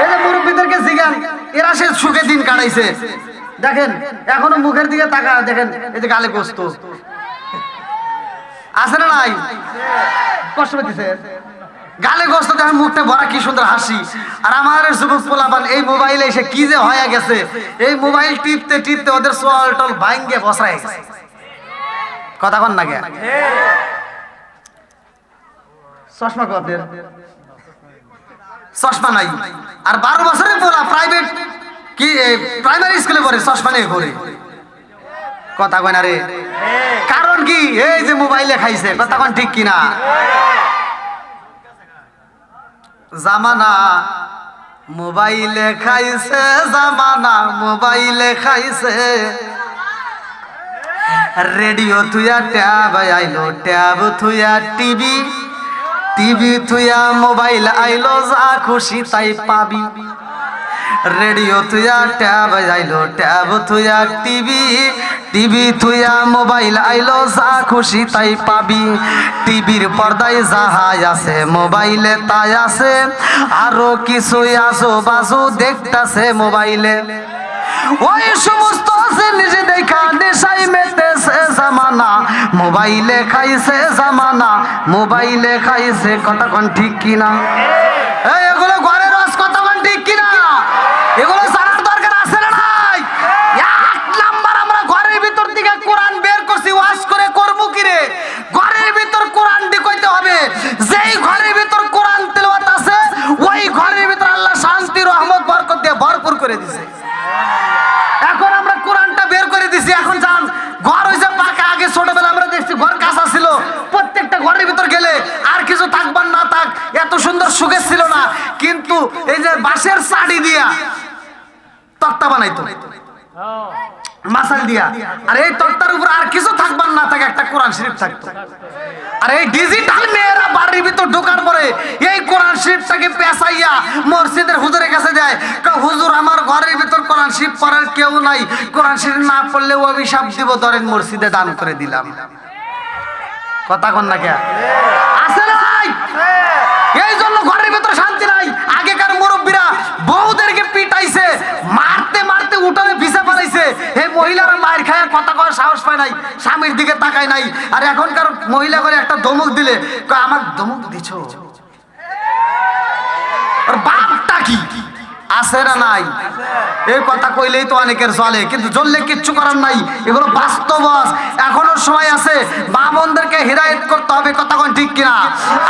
এই যে মুরব্বীদেরকে জিজ্ঞান, এরা সে সুখে দিন কাটাইছে। দেখেন এখনো মুখের দিকে তাকা, দেখেন এই যে গালে গোস্ত আছে না নাই? কষ্ট পেতেছে, গালে গোস্ত, দেখেন মুখটা ভরা কি সুন্দর হাসি। আর আমাদের যুবক পোলাপান এই মোবাইলে এসে কি যে হয়ে গেছে, এই মোবাইল টিপতে টিপতে ওদের সোয়াল টল ভাঙ্গে বসায় গেছে। কথা কন না কে? চশমা কদের চশমা নাই, আর 12 বছরের পোলা প্রাইভেট কি প্রাইমারি স্কুলে পড়ে, চশমা নিয়ে ঘুরে। কথা কয় না রে? কারণ কি? এই যে মোবাইলে খাইছে। কথা কন ঠিক কিনা? জামানা মোবাইলে খাইছে, জামানা মোবাইলে খাইছে। রেডিও থুয়া ট্যাব আইলো, ট্যাব থুয়া টিভি, টিভি থুয়া মোবাইল আইলো, যা খুশি তাই পাবি। রেডিও থুয়া ট্যাব আইলো, ট্যাব থুয়া টিভি, টিভি থুয়া মোবাইল আইলো, যা খুশি তাই পাবি। টিভির পর্দায় যাহাই আছে, মোবাইলে তাই আছে। আরো কিছু আজো বাজু দেখতাছে মোবাইলে। ওই সমস্ত জিনিস দেখা নেশাই মেতেছে জামানা, মোবাইলে খাইছে জামানা, মোবাইলে খাইছে। কথা কোন ঠিক কিনা? এগুলো ঘরের রস, কথা কোন ঠিক কিনা? এগুলো জানার দরকার আছে না নাই? এক নাম্বার আমরা ঘরের ভিতর থেকে কোরআন বের করছি, ওয়াজ করে করবো কি রে? ঘরের ভিতর কোরআন কইতে হবে। যেই ঘরের ভিতর কোরআন তেলাওয়াত আছে ওই ঘরের ভিতর আল্লাহ শান্তি, রহমত, বরকত দিয়ে ভরপুর করে দিয়েছে। এখন আমরা কোরআনটা বের করে দিছি। এখন যান ঘর হইছে পাকা। আগে ছোটবেলা আমরা দেখছি ঘর কাঁচা ছিল, প্রত্যেকটা ঘরের ভিতর গেলে আর কিছু থাকবার না থাক এত সুন্দর সুখে ছিল না। কিন্তু এই যে বাঁশের চাড়ি দিয়া তক্তা বানাইতো, মাসাল দিয়া, আর এই তক্তার উপর আর কিছু থাকবার না থাকে একটা কোরআন শরীফ থাকতো। আর এই ডিজিটাল মেয়েরা বাড়ির ভিতর ঢোকার পরে এই কোরআন শরীফটাকে পেঁচাইয়া মসজিদের হুজুরের কাছে যায়, হুজুর আমার ঘরের ভিতর কোরআন শরীফ পড়ার কেউ নাই, কোরআন শরীফ না পড়লে অভিশাপ দিব, ধরেন মসজিদে দান করে দিলাম। কথা কন না কে? আছে না নাই? এই জন্য ঘরের ভিতর শান্তি নাই। আগেকার মুরব্বীরা বউদেরকে পিটাইছে, মারতে মারতে উঠানে ভিসা ফেলাইছে। এই মহিলারা মায়ের খায় কথা কওয়ার সাহস পায় নাই, স্বামীর দিকে তাকায় নাই। আর এখনকার মহিলা করে একটা ধমক দিলে আমার ধমক দিছো, আর বাপটা কি? আছে না নাই? এই কথা কইলেই তো অনেকের চলে, কিন্তু জ্বললে কিচ্ছু করার নাই। এগুলো বাস্তব। এখনো সময় আছে, মা বোনদেরকে হিদায়াত করতে হবে। কথা কোন ঠিক কিনা?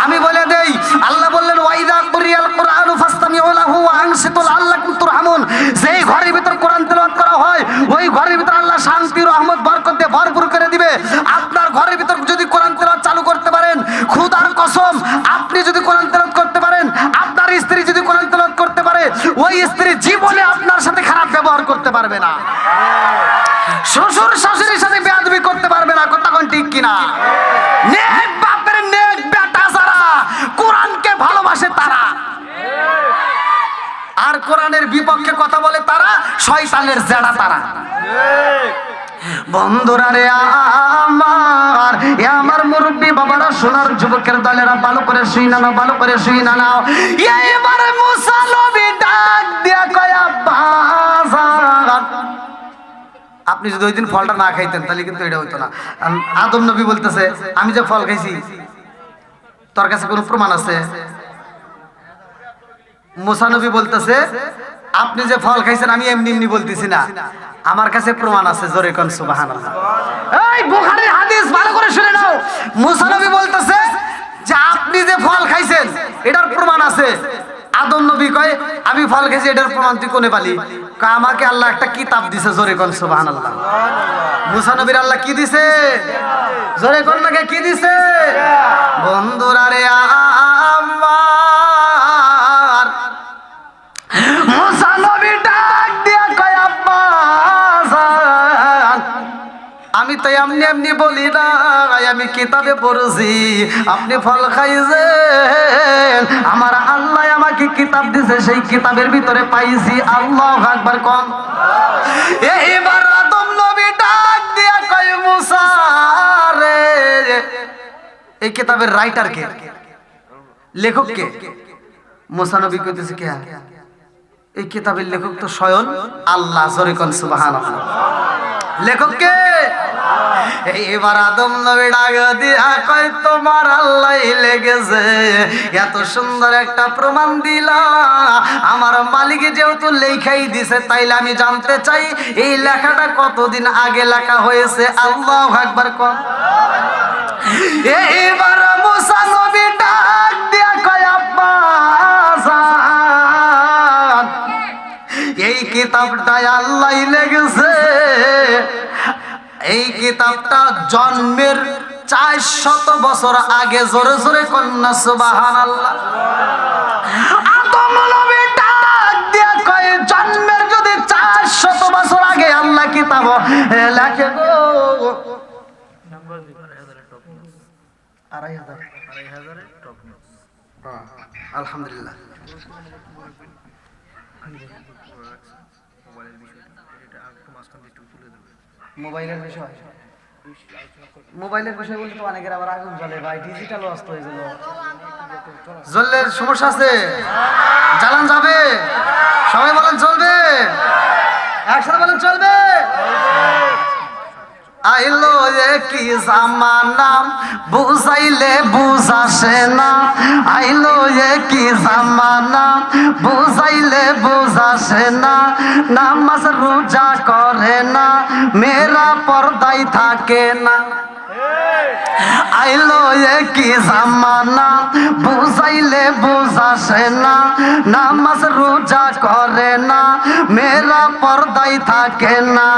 আমি বলে দেই, আল্লাহ বললেন ওয়াইদা কুরিয়াল কুরআনু ফাসতামিউ লাহু ওয়া আনসিতু লাআল্লাকুম তুরহামুন। যেই ঘরের ভিতর কোরআন তেলাওয়াত করা হয় ওই ঘরের ভিতর আল্লাহ শান্তি, রহমত, বরকত দিয়ে ভরপুর করে দিবে। আপনার ঘরের ভিতর যদি কোরআন তেলাওয়াত চালু করতে পারেন, খোদার কসম আপনি যদি কোরআন তেলাওয়াত করতে পারেন, আপনার স্ত্রী যদি কোরআন তেলাওয়াত করতে পারে, ওই স্ত্রী জীবনে আপনার সাথে খারাপ ব্যবহার করতে পারবে না, শ্বশুর শাশুড়ির সাথে বেয়াদবি করতে পারবে না। কথা কোন ঠিক কিনা? নেক বাপের নেক বেটা যারা কোরআনকে ভালোবাসে তারা শয়তানের জেড়া তারা। বন্ধুরা রে আমার মুরব্বী বাবারা, সোনার যুবকের দলেরা, ভালো করে শুই না, ভালো করে শুই না নাও। এবার মুসা নবী ডাক দিয়া কয় আব্বা, আপনি যদি ওই দিন ফলটা না খাইতেন তাহলে কিন্তু এটা হইতো না। আদম নবী বলতেছে, আমি যে ফল খাইছি তোর কাছে কোনো প্রমাণ আছে? মুসা নবী বলতেছে, আপনি যে ফল খাইছেন আমি এমনি এমনি বলতেছি না, আমার কাছে প্রমাণ আছে। জোরে কোন সুবহানাল্লাহ। এই বুখারীর হাদিস ভালো করে শুনে নাও। মুসা নবী বলতেছে যে আপনি যে ফল খাইছেন এটার প্রমাণ আছে। আদম নবী কয় আমি ফল খাইছি, এটার প্রমাণ তুই কোনে পালি? আমাকে আল্লাহ একটা কিতাব দিছে। জোরে কোন সুবহানাল্লাহ। মুসা নবীর আল্লাহ কি দিছে? জোরে কোন নাকি কি দিছে? বন্ধুরা রে আমার, মুসা নবী ডাক দিয়া কয় আব্বা, আমি তো এমনি এমনি বলি না, আমি কিতাবে পড়ছি আপনি ফল খাইছেন, আমার আল্লাহ আমাকে কিতাব দিছে, সেই কিতাবের ভিতরে পাইছি। আল্লাহু আকবার কোন। এইবার আদম নবী ডাক দিয়া কয় মুসা রে, এই কিতাবের রাইটার কে, লেখক কে? মুসা নবী কইতেছে কে? এই কিতাবের লেখক তো স্বয়ং আল্লাহ। জোরে কোন সুবহানাল্লাহ। লেখক কে? এবার আদম নবী ডাক দিয়া কয় তোমার আল্লাহ লেগেছে, এত সুন্দর একটা প্রমাণ দিলা, আমার মালিক যেহেতু লেখাই দিছে, তাইলে আমি জানতে চাই এই লেখাটা কতদিন আগে লেখা হয়েছে। আল্লাহু আকবার কোন। এবার মুসা নবী ডাক দিয়া কয় আব্বা, এই কিতাবটা আল্লাহ লেগেছে, এই কিতাবটা জন্মের 400 বছর আগে। জোরে জোরে কন্যা সুবহানাল্লাহ। আদম নবী ডাক দিয়া কয় জন্মের যদি 400 বছর আগে আল্লাহ কিতাব লেখে গো, 2500 আলহামদুলিল্লাহ। মোবাইলের বিষয়, মোবাইলের বিষয় বলতে তো অনেকের আবার আগুন জ্বলে ভাই, ডিজিটাল অস্ত হয়ে গেল। জ্বললের সমস্যা আছে? জ্বালান যাবে? সবাই বলেন চলবে, একসাথে বলেন চলবে। আইলো কি জামানা বুঝাইলে বুঝাসে না, আইলো কি জামানা বুঝাইলে বুঝাসে না, নামাজ রোজা করে না, মেয়েরা পর্দায় থাকে না। আইলো কি জামানা বুঝাইলে বুঝাসে না, নামাজ রোজা করে না, মেয়েরা পর্দায় থাকে না।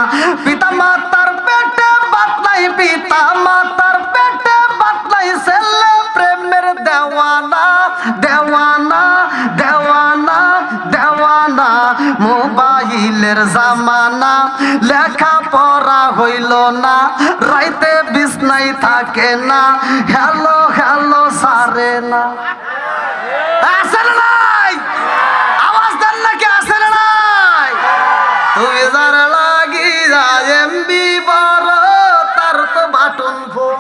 পিতা মাতার পেটে বাত নাই, পিতা মাতার পেটে বাত নাই, ছেলে প্রেমের দেওয়ানা দেওয়ানা দেওয়ানা দেওয়ানা। মোবাইলের জামানা, লেখা পড়া হইল না, রাইতে বিছনায় থাকে না, হ্যালো হ্যালো সারে না। আছে না নাই? আওয়াজ দেন নাকি আছে না নাই? তুমি যার লাগি এমবি বড়, তার তো বাটন ফোন।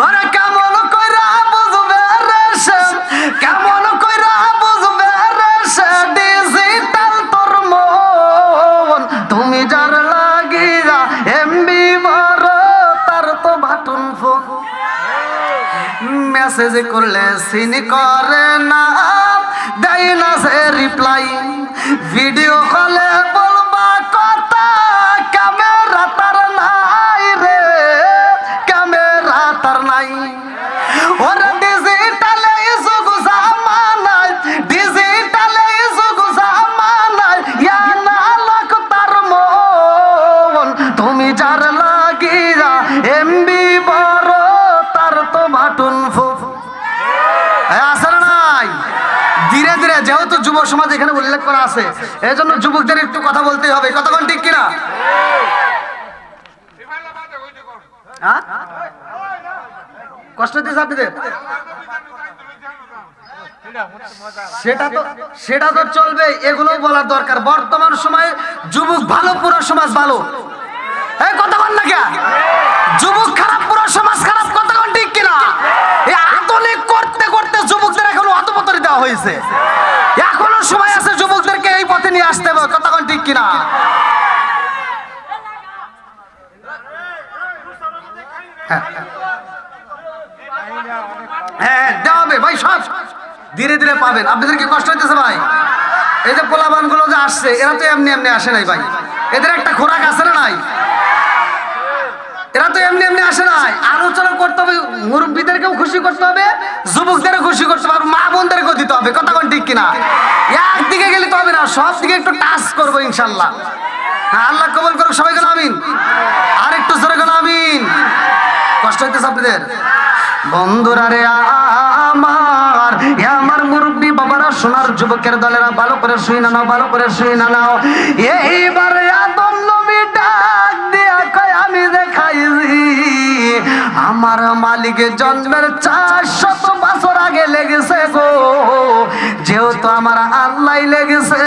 ওরে কেমন কইরা বুঝবে রে সে, কেমন কইরা বুঝবে রে সে, ডিজিটাল তোর মন। তুমি যার লাগিয়া এমবি বড়, তার তো বাটন ফোন। মেসেজ করলে সিন করে না, দেয় না সে রিপ্লাই, ভিডিও কলে বলবা কথা, ক্যামেরা তার নাই রে, ক্যামেরা তার নাই। ওরে ডিজিটালে যুগ জামানায়, ডিজিটালে যুগ জামানায়, ইয়া না লাখ তার মন। তুমি যার লাগিয়া এমবি বড়, তার তো বাটন ফোন। আছে না নাই? ধীরে ধীরে যেহেতু যুব সমাজ এখানে উল্লেখ করা আছে, এই জন্য যুবকদের একটু কথা বলতেই হবে। কতক্ষণ ঠিক কিনা? কষ্ট দিয়েছে আপনাদের? সেটা তো চলবে, এগুলো বলার দরকার। বর্তমান সময়ে যুবক ভালো, পুরো সমাজ ভালো। এই কথা বল না কে? যুবক খারাপ, পুরো সমাজ খারাপ। কথা কোন ঠিক কিনা? এই আধুনিক করতে করতে যুবকদের এখনো অধপতনে দেওয়া হয়েছে। এখনো সময় আছে যুবকদেরকে এই পথে নিয়ে আসতে হবে। কথা কোন ঠিক কিনা? হ্যাঁ দেওয়া হবে ভাই, সব ধীরে ধীরে পাবেন। আপনাদের কি কষ্ট হইতেছে ভাই? এই যে পোলাবান গুলো যে আসছে, এরা তো এমনি এমনি আসে নাই ভাই, এদের একটা খোরাক আছে না নাই? এরা তো এমনি এমনি আসে নাই। আলোচনা করতে হবে, মুরব্বীদেরকেও খুশি করতে হবে, যুবকদেরও খুশি করতে হবে, মা বোনদেরকেও দিতে হবে। কথা কোন ঠিক কিনা? একদিকে গেলে তো হবে না, সব দিকে একটু টাচ করবো ইনশাল্লাহ। হ্যাঁ, আল্লাহ কবুল করুক। সবাই গেল আমিন। আর একটু জোরে গেল আমিন। কষ্ট হইতেছে আপনাদের? বন্ধুরা রে আমার, আমার মুরব্বী বাবারা, সোনার যুবকের দলেরা, ভালো করে শুই না নাও, ভালো করে শুই না নাও। এইবারে আদম নবী ডাক দিয়া কয়, আমি দেখাইছি আমার মালিকের জন্মের 400 বছর আগে লেগেছে গো। যেহেতু আমার আল্লাহ লেগেছে,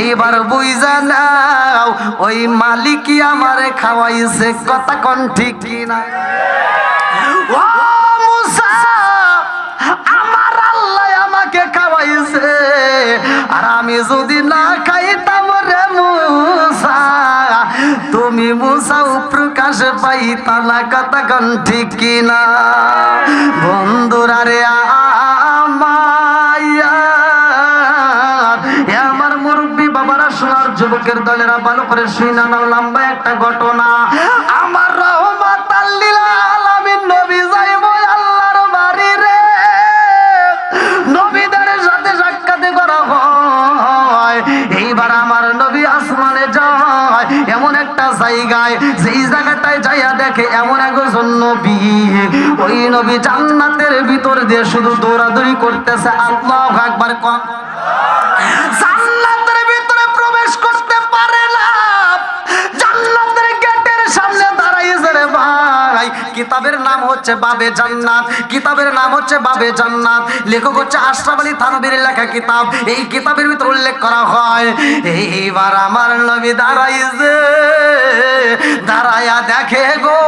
এইবার বুঝা নাও ওই মালিকই আমারে খাওয়াইছে। কথা কোন ঠিক কিনা? ও মুসা, আমার আল্লাহ আমাকে খাওয়াইছে, আর আমি যদি না খাইতাম রে মুসা, তুমি মুসা প্রকাশ পাইতা না। কথা কোন ঠিক কিনা? বন্ধুরা রে আমার মুরব্বী বাবারা, সোনার যুবকের দলেরা, ভালো করে শুই না নাও। লম্বা একটা ঘটনা। আমার রহমত লিল আলামিন নবী যাইব আল্লাহর বাড়ি রে। নবীদের সাথে সাক্ষাৎ করা হয়। এইবার আমার নবী আসমানে যায় এমন একটা জায়গায়, যেই জায়গাটায় যাইয়া দেখে এমন একজন নবী। ওই নবী জান্নাতের ভিতর দিয়ে শুধু দৌড়াদৌড়ি করতেছে। আল্লাহু আকবার। কোন জান্নাতের ভিতরে প্রবেশ করতে পারে না, জান্নাতের গেটের সামনে দাঁড়াইছে রে ভাই। কিতাবের নাম হচ্ছে বাবে জান্নাত, কিতাবের নাম হচ্ছে বাবে জান্নাত। লেখক হচ্ছে আশরাফ আলী থানভীর লেখা কিতাব। এই কিতাবের ভিতরে উল্লেখ করা হয়, এইবার আমার নবী দাঁড়াইছে, দাঁড়াইয়া দেখে গো,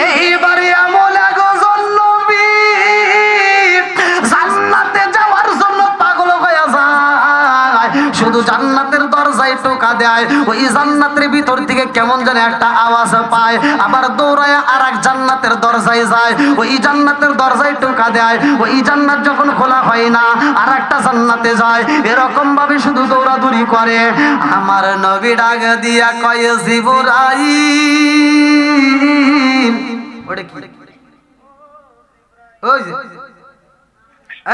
এইবারে এমন একজন নবী জান্নাতে যাওয়ার জন্য পাগল হয়ে যায়। শুধু জান্নাতের দরজায় টোকা দেয়, ওই জান্নাতের ভিতর থেকে কেমন যেন একটা আওয়াজ পায়, আবার দৌড়ায় আর এক জান্নাতের দরজায় যায়, ওই জান্নাতের দরজায় টোকা দেয়, ওই জান্নাত যখন খোলা হয় না আর একটা জান্নাতে যায়। এরকম ভাবে শুধু দৌড়াদৌড়ি করে। আমার নবী ডাক দিয়া কয়, জিবরাইল। ওটা কি? ওই যে,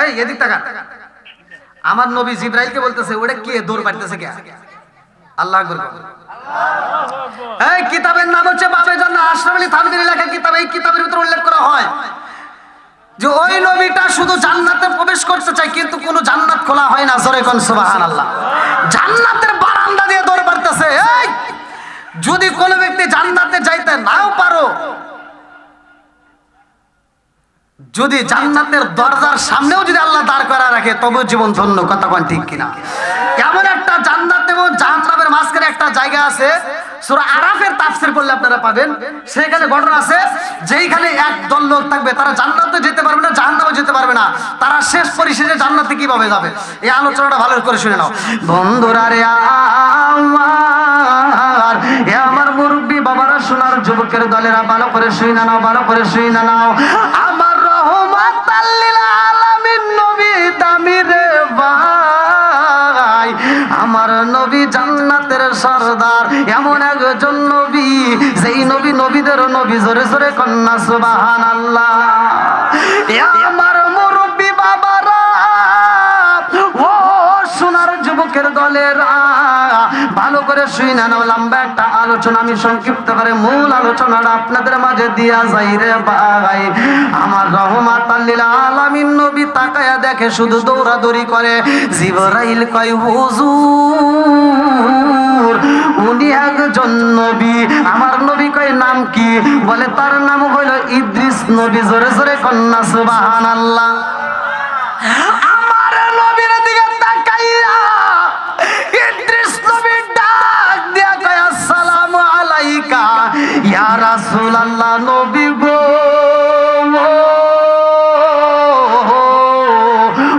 এই এদিক তাকা। আমার নবী জিবরাইলকে বলতেছে, ওটা কি দৌড় পাড়তেছে কে? আল্লাহ আকবার। এই কিতাবের নাম হচ্ছে বাবে জান্নাত, আশরাফ আলী থানভীর লেখা কিতাব। এই কিতাবের ভিতরে উল্লেখ করা হয় যে ওই নবীটা শুধু জান্নাতে প্রবেশ করতে চায়, কিন্তু কোনো জান্নাত খোলা হয় না। জোরে কোন সুবহানাল্লাহ। জান্নাতের বারান্দা দিয়ে দৌড় পাড়তেছে। এই যদি কোনো ব্যক্তি জান্নাতে যাইতে নাও পারো, যদি জান্নাতের দরজার সামনেও যদি আল্লাহ দাঁড় করা রাখে, তবে জীবন ধন্য। কথা কোন ঠিক কিনা? এমন একটা জান্নাত এবং জাহান্নামের মাঝখানে একটা জায়গা আছে, সূরা আরাফের তাফসীর করলে আপনারা পাবেন। সেখানে ঘটনা আছে, যেইখানে একদল লোক থাকবে, তারা জান্নাতে যেতে পারবে না, জাহান্নামে যেতে পারবে না। তারা শেষ পরিশেষে জান্নাতে কিভাবে যাবে? এই আলোচনাটা ভালো করে শুনে নাও বন্ধুরা রে আমার। আমার মুরব্বী বাবারা, সোনার যুবকের দলেরা, ভালো করে শুই না নাও, ভালো করে শুই না নাও। আমার রহমাতাল লিল আলামিন নবী দামি রে ভাই, আমার নবী জান্নাতের সরদার, এমন একজন নবী, যেই নবী নবীদের নবী। জোরে জোরে কন্যা সুবহানাল্লাহ। আমার মুরব্বী বাবারা, ও সোনার যুবকের দলেরা, ভালো করে শুই না নাও। লম্বা একটা আলোচনা, আমি সংক্ষিপ্ত করে মূল আলোচনাটা আপনাদের মাঝে দিয়া যাই রে ভাই। আমার রহমাতাল লিল আলামিন নবী তাকায়া দেখে শুধু দৌড়াদৌড়ি করে। জিবরাইল কয়, হুজুর উনি একজন নবী। আমার নবী কয়, নাম কি? বলে তার নাম হলো ইদ্রিস নবী। জোরে জোরে কন্যা সুবহানাল্লাহ। আমার নবীর দিকে তাকাইয়া ইদ্রিস নবী ডাক দিয়া কয় আসসালামু আলাইকা ইয়া রাসূলুল্লাহ নবী গো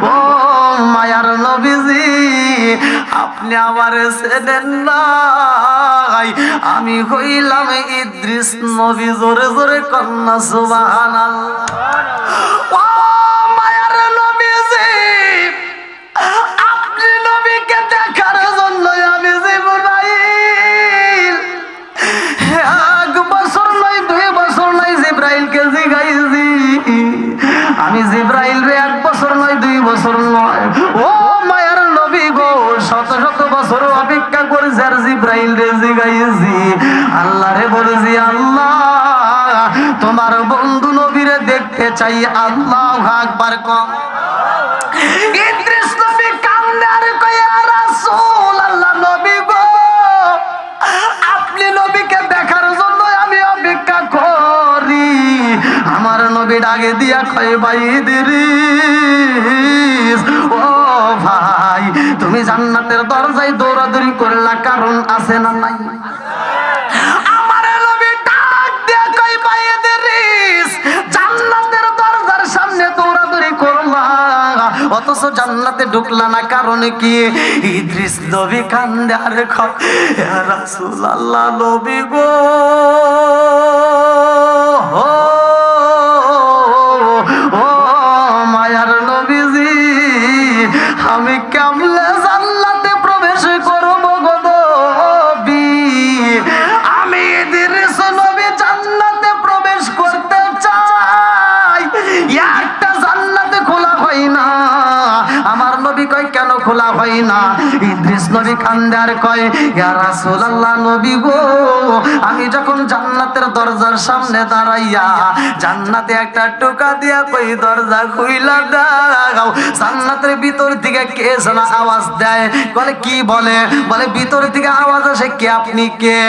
ও মায়ার নবীজি আপনি আমার চেনেন নাই আমি হইলাম ইদ্রিস নবী জোরে জোরে কন্যা সুবহানাল্লাহ ও মায়ার নবীজি আপনি নবীকে দেখার জন্য আমি জিবরাইল 1 বছর নয় 2 বছর নয় জিবরাইলকে জিগাইছি আমি জিবরাইল রে 1 বছর নয় 2 বছর নয় ও মায়ার নবী গো শত শত বছর অপেক্ষা করেছি আর জিবরাইল রে জিগাইছি আল্লাহ রে বলেছি আল্লাহ তোমার বন্ধু নবীরে দেখতে চাই আল্লাহু আকবার কম ইদ্রিস নবী কান্দে আর কয় ইয়া রাসূলুল্লাহ নবী গো আপনি নবীকে দেখার জন্য আমি অপেক্ষা করি আমার নবী ডাকে দিয়া কয় ভাই ইদ্রিস ও ভাই তুমি জান্নাতের দরজায় দৌড়াদৌড়ি করলা কারণ আছে না নাই আমার নবী ডাক দিয়া কয় ভাই ইদ্রিস জান্নাতের দরজার সামনে দৌড়াদৌড়ি করলা অথচ জান্নাতে ঢুকলা না কারণ কি ইদ্রিস নবী কান্দে আর কয় ইয়া রাসূলুল্লাহ নবী গো ও মায়ার নবীজি আমি কেমনে জান্নাতে প্রবেশ করব গো নবী আমি ইদ্রিস নবী জান্নাতে প্রবেশ করতে চাই একটা জান্নাতে খোলা হয় না আমার নবী কয় কেন খোলা হয় না ইদ্রিস নবী কান্দে আর কয় ইয়া রাসূলুল্লাহ নবী গো আমি যখন জান্নাতের দরজার সামনে দাঁড়াইয়া জান্নাতে একটা টোকা দিয়া কই দরজা খুইলা দাও জান্নাতের ভিতর থেকে কে যেন আওয়াজ দেয় বলে কি বলে বলে ভিতর থেকে আওয়াজ আসে কে আপনি কে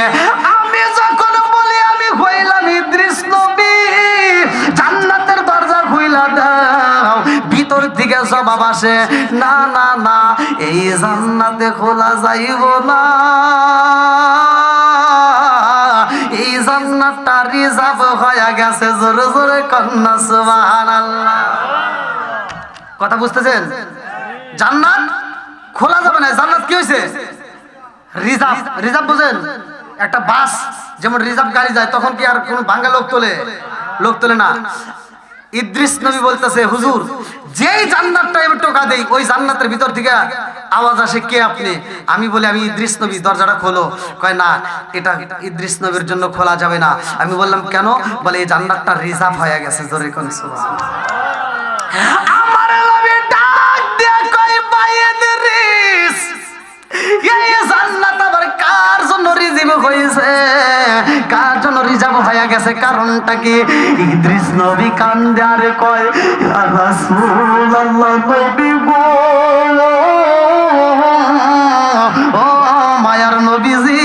আমি যখন বলি আমি হইলাম ইদ্রিস নবী জান্নাতের দরজা খুইলা দাও ভিতর থেকে জবাব আসে না না না এই জান্নাতে খোলা যাইব না এই জান্নাতটা রিজার্ভ হয়ে গেছে জোরে জোরে কন্যা সুবহানাল্লাহ কথা বুঝতেছেন জান্নাত খোলা যাবে না জান্নাত কি হইছে রিজার্ভ রিজার্ভ বুঝেন একটা বাস যেমন রিজার্ভ গাড়ি যায় তখন কি আর কোনো ভাঙা লোক তোলে না ইদ্রিস নবী বলতেছে হুজুর যেই জান্নাতটা আমি টোকা দেই ওই জান্নাতের ভিতর থেকে আওয়াজ আসে কে আপনি আমি বলি আমি ইদ্রিস নবী দরজাটা খোলো কয় না এটা ইদ্রিস নবীর জন্য খোলা যাবে না আমি বললাম কেন বলে এই জান্নাতটা রিজার্ভ হয়ে গেছে জোরে কোন সুবহানাল্লাহ আমার নবী ডাক দিয়া কয় ভাই ইদ্রিস এই জান্নাত আবার কার জন্য রিজার্ভ হয়েছে কার জন্য রিজার্ভ হয়ে গেছে কারণটা কি ইদ্রিস নবী কান্দে আর কয় ইয়া রাসূলুল্লাহ নবী গো ও মায়ার নবীজি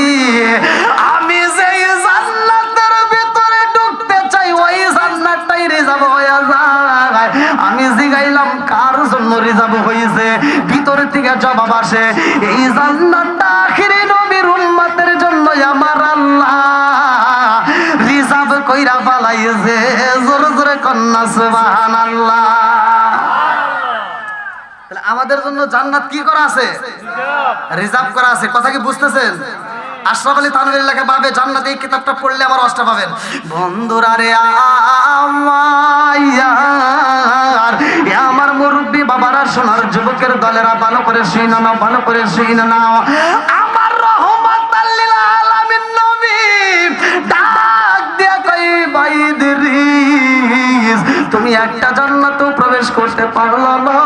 আমি যে জান্নাতের ভিতরে ঢুকতে চাই ওই জান্নাতটাই রিজার্ভ হয়ে যায় আমি জিগাইলাম কার জন্য রিজার্ভ হয়েছে ভিতর থেকে জবাব আসে এই জান্নাতটা আখিরি নবীর উম্মতের জন্য আমার আল্লাহ রিজার্ভ কইরা পালাইছে জোরে জোরে কন্যা সুবহানাল্লাহ তাহলে আমাদের জন্য জান্নাত কি করা আছে রিজার্ভ করা আছে কথা কি বুঝতেছেন আশরাফ আলী থানভীর লেখা পাবে জান্নাতে এই কিতাবটা পড়লে আমার অষ্টা পাবেন বন্ধুরা রে আমার মুরব্বী বাবারা সোনার যুবকের দলেরা ভালো করে শুনে নাও ভালো করে শুনে নাও আমার রহমাতাল লিল আলামিন নবী ডাক দিয়া কই ভাই ইদ্রিস তুমি একটা জান্নাতেও প্রবেশ করতে পারলা না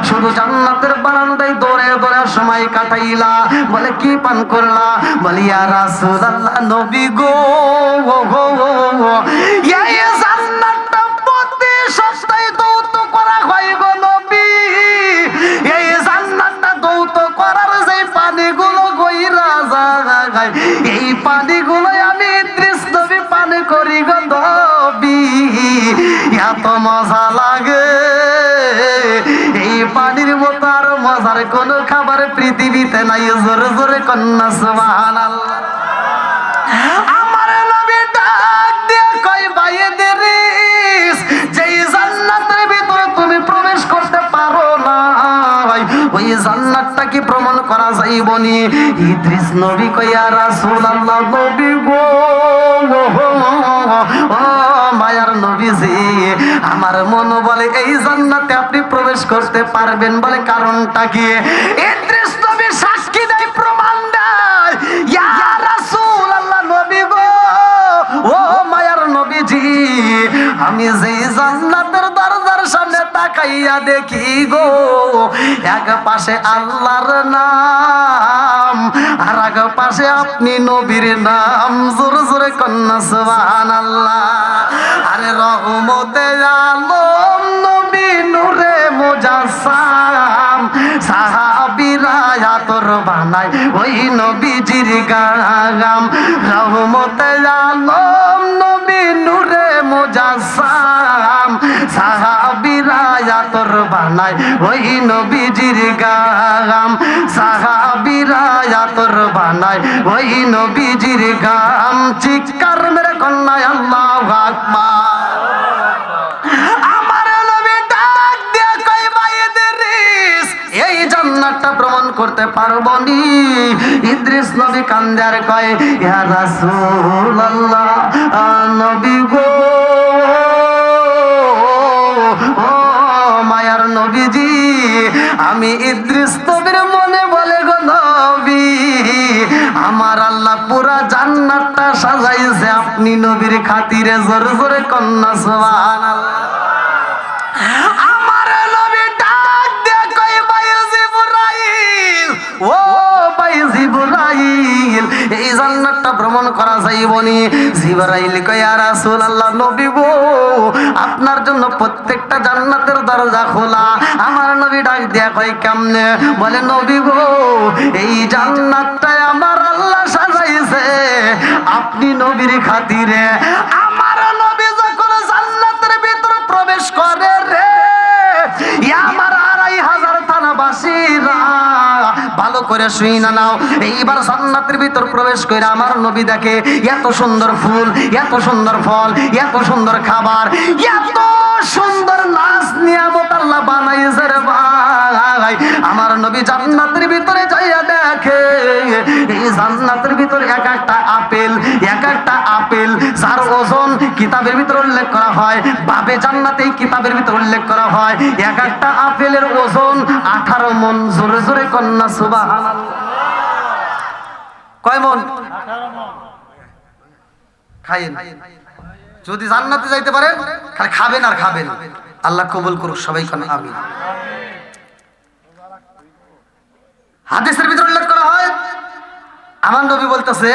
শুধু জান্নাতের বারান্দায় দৌড়ে দৌড়ে সময় কাটাইলা বলে কি পান করলা বলি ইয়া রাসূলুল্লাহ নবী গো এই জান্নাতটা প্রতি সপ্তাহে দৌত করা হয় গো নবী এই জান্নাতটা দৌত করার যে পানিগুলো গইরা যায় এই পানিগুলো আমি ইদ্রিস নবী পান করি গো নবী এত মজা লাগে পানির মতো আর মজার কোন খাবার পৃথিবীতে নাই। জোরে জোরে কন্যা সুবহানাল্লাহ। আমার নবী ডাক দিয়ে কয় বাইদের যেই জান্নাতের ভিতরে তুমি প্রবেশ করতে পারো না, ওই জান্নাতটা কি প্রমাণ করা যাইবনি? ইদ্রিস নবী কয় ইয়া রাসূলুল্লাহ, নবী গো, ও মায়ার নবীজি, আমার মন বলে এই জান্নাতে আপনি প্রবেশ করতে পারবেন। বলে কারণটা কি? ইদ্রিস নবী সাক্ষী দেয়, প্রমাণ দেয়, ইয়া রাসূলুল্লাহ, নবী গো, ও মায়ার নবীজি, আমি যেই জান্নাতের দরজার সামনে তাকাইয়া দেখি গো, এক পাশে আল্লাহর নাম আর এক পাশে আপনি নবীর নাম। জোরে জোরে কন্যা সুবহানাল্লাহ। আরে রহমতে আলম নবী নূরে মুজাসসাম, সাহাবীরা আতর বানায় ওই নবীজির গাম। রহমতে আলম নবী নূরে মুজাসসাম, সাহাবীরা আতর বানায় ওই নবীজির গাম। সাহাবীরা আতর বানায় ওই নবীজির গাম। চিৎকার মেরে কন্যা আল্লাহু আকবার। আমার নবী ডাক দিয়ে কয় বাইদের এই জান্নাতটা প্রমাণ করতে পারবো নি? ইদ্রিস নবী কান্দে আর কয় ইয়া রাসূলুল্লাহ, নবী গো, ও মায়ার নবীজি, আমি ইদ্রিস নবীর মনে বলে গো নবী, আমার আল্লাহ পুরা জান্নাতটা সাজাইছে আপনি নবীর খাতিরে। জোরে জোরে কন্যা সুবহানাল্লাহ। আমার নবী ডাক দিয়ে কয় ভাই জিবরাইল, ও ভাই জিবরাইল, এই জান্নাতটা ভ্রমণ করা যাইবনি? জিবরাইল কয় ইয়া রাসূলুল্লাহ, নবী গো, আপনার জন্য প্রত্যেকটা জান্নাতের দরজা খোলা। আমার নবী ডাক দিয়া কয় কেমনে? বলে নবী গো, এই জান্নাতটাই আমার আল্লাহ সাজাইছে আপনি নবীর খাতিরে। আমার নবী যখন জান্নাতের ভিতরে প্রবেশ করে রে, আমার ২৫০০ থানাবাসীরা ভালো করে শুই না নাও, এইবার জান্নাতের ভিতর প্রবেশ করে আমার নবী দেখে এত সুন্দর ফুল, এত সুন্দর ফল, এত সুন্দর খাবার, এত সুন্দর নাচ নিয়ামত আল্লাহ বানাইছে রে ভাই। আমার নবী জান্নাতের ভিতরে যাইয়া দেখে এই জান্নাতের ভিতরে এক একটা আপেল, এক একটা আপেল যার ওজন কিতাবের ভিতরে উল্লেখ করা হয়, বাবে জান্নাতে কিতাবের ভিতরে উল্লেখ করা হয় এক একটা আপেলের ওজন 18 মণ। জোরে জোরে কন্যা সুবহানাল্লাহ। কয় মণ? 18 মণ। খাইয়েন, যদি জান্নাতে যাইতে পারেন খালি খাবেন আর খাবেন। আল্লাহ কবুল করুক সবাই, কোন আমিন। হাদিসের ভিতরে উল্লেখ করা হয়, আমার নবী বলতেছে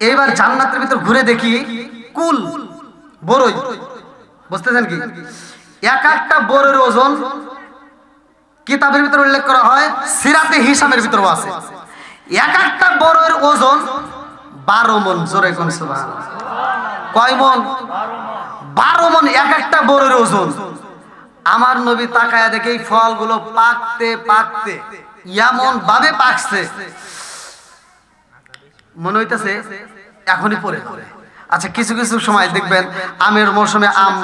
এইবার জান্নাতের ভিতর ঘুরে দেখি কুল বড়ই, বুঝতেছেন কি? এক একটা বড়ের ওজন কিতাবের ভিতরে উল্লেখ করা হয়, সিরাতে হিসাবের ভিতরেও আছে, এক একটা বড়ের ওজন 12 মণ। জোরে কোন সুবহানাল্লাহ। কয় মণ? 12 মণ এক একটা বড়ের ওজন। আমার নবী তাকায়া দেখে এই ফলগুলো পাকতে পাকতে এমন ভাবে পাকছে, মনে হইতেছে এখনই পরে। আচ্ছা, কিছু কিছু সময় দেখবেন আমের মৌসুমে আম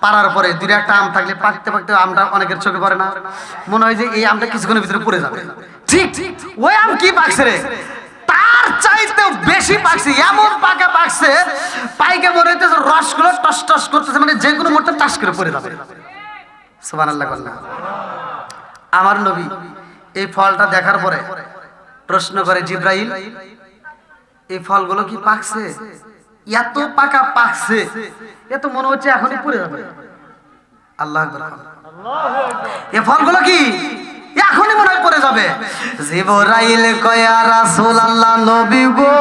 পারার পরে দুই একটা আম থাকলে পাকতে পাকতে আমটা অনেকের চোখে পড়ে না, মনে হয় যে এই আমটা কিছুক্ষণের ভিতরে পড়ে যাবে। ঠিক ওই আম কি পাকছে রে, তার চাইতে বেশি পাকছে, এমন পাকা পাকছে পাইকে মনে হইতেছে রসগুলো টস টস করতেছে, মানে যে কোনো মুহূর্তে টাস করে পড়ে যাবে। সুবহানাল্লাহ। আমার নবী এই ফলটা দেখার পরে প্রশ্ন করে, জিবরাইল, এই ফলগুলো কি পাকছে? এত পাকা পাকছে, এত মনে হচ্ছে এখনই পড়ে যাবে। আল্লাহু আকবার। এই ফলগুলো কি এখনই মনে হয় পড়ে যাবে? জিবরাইল কয় ইয়া রাসূলুল্লাহ, নবী গো,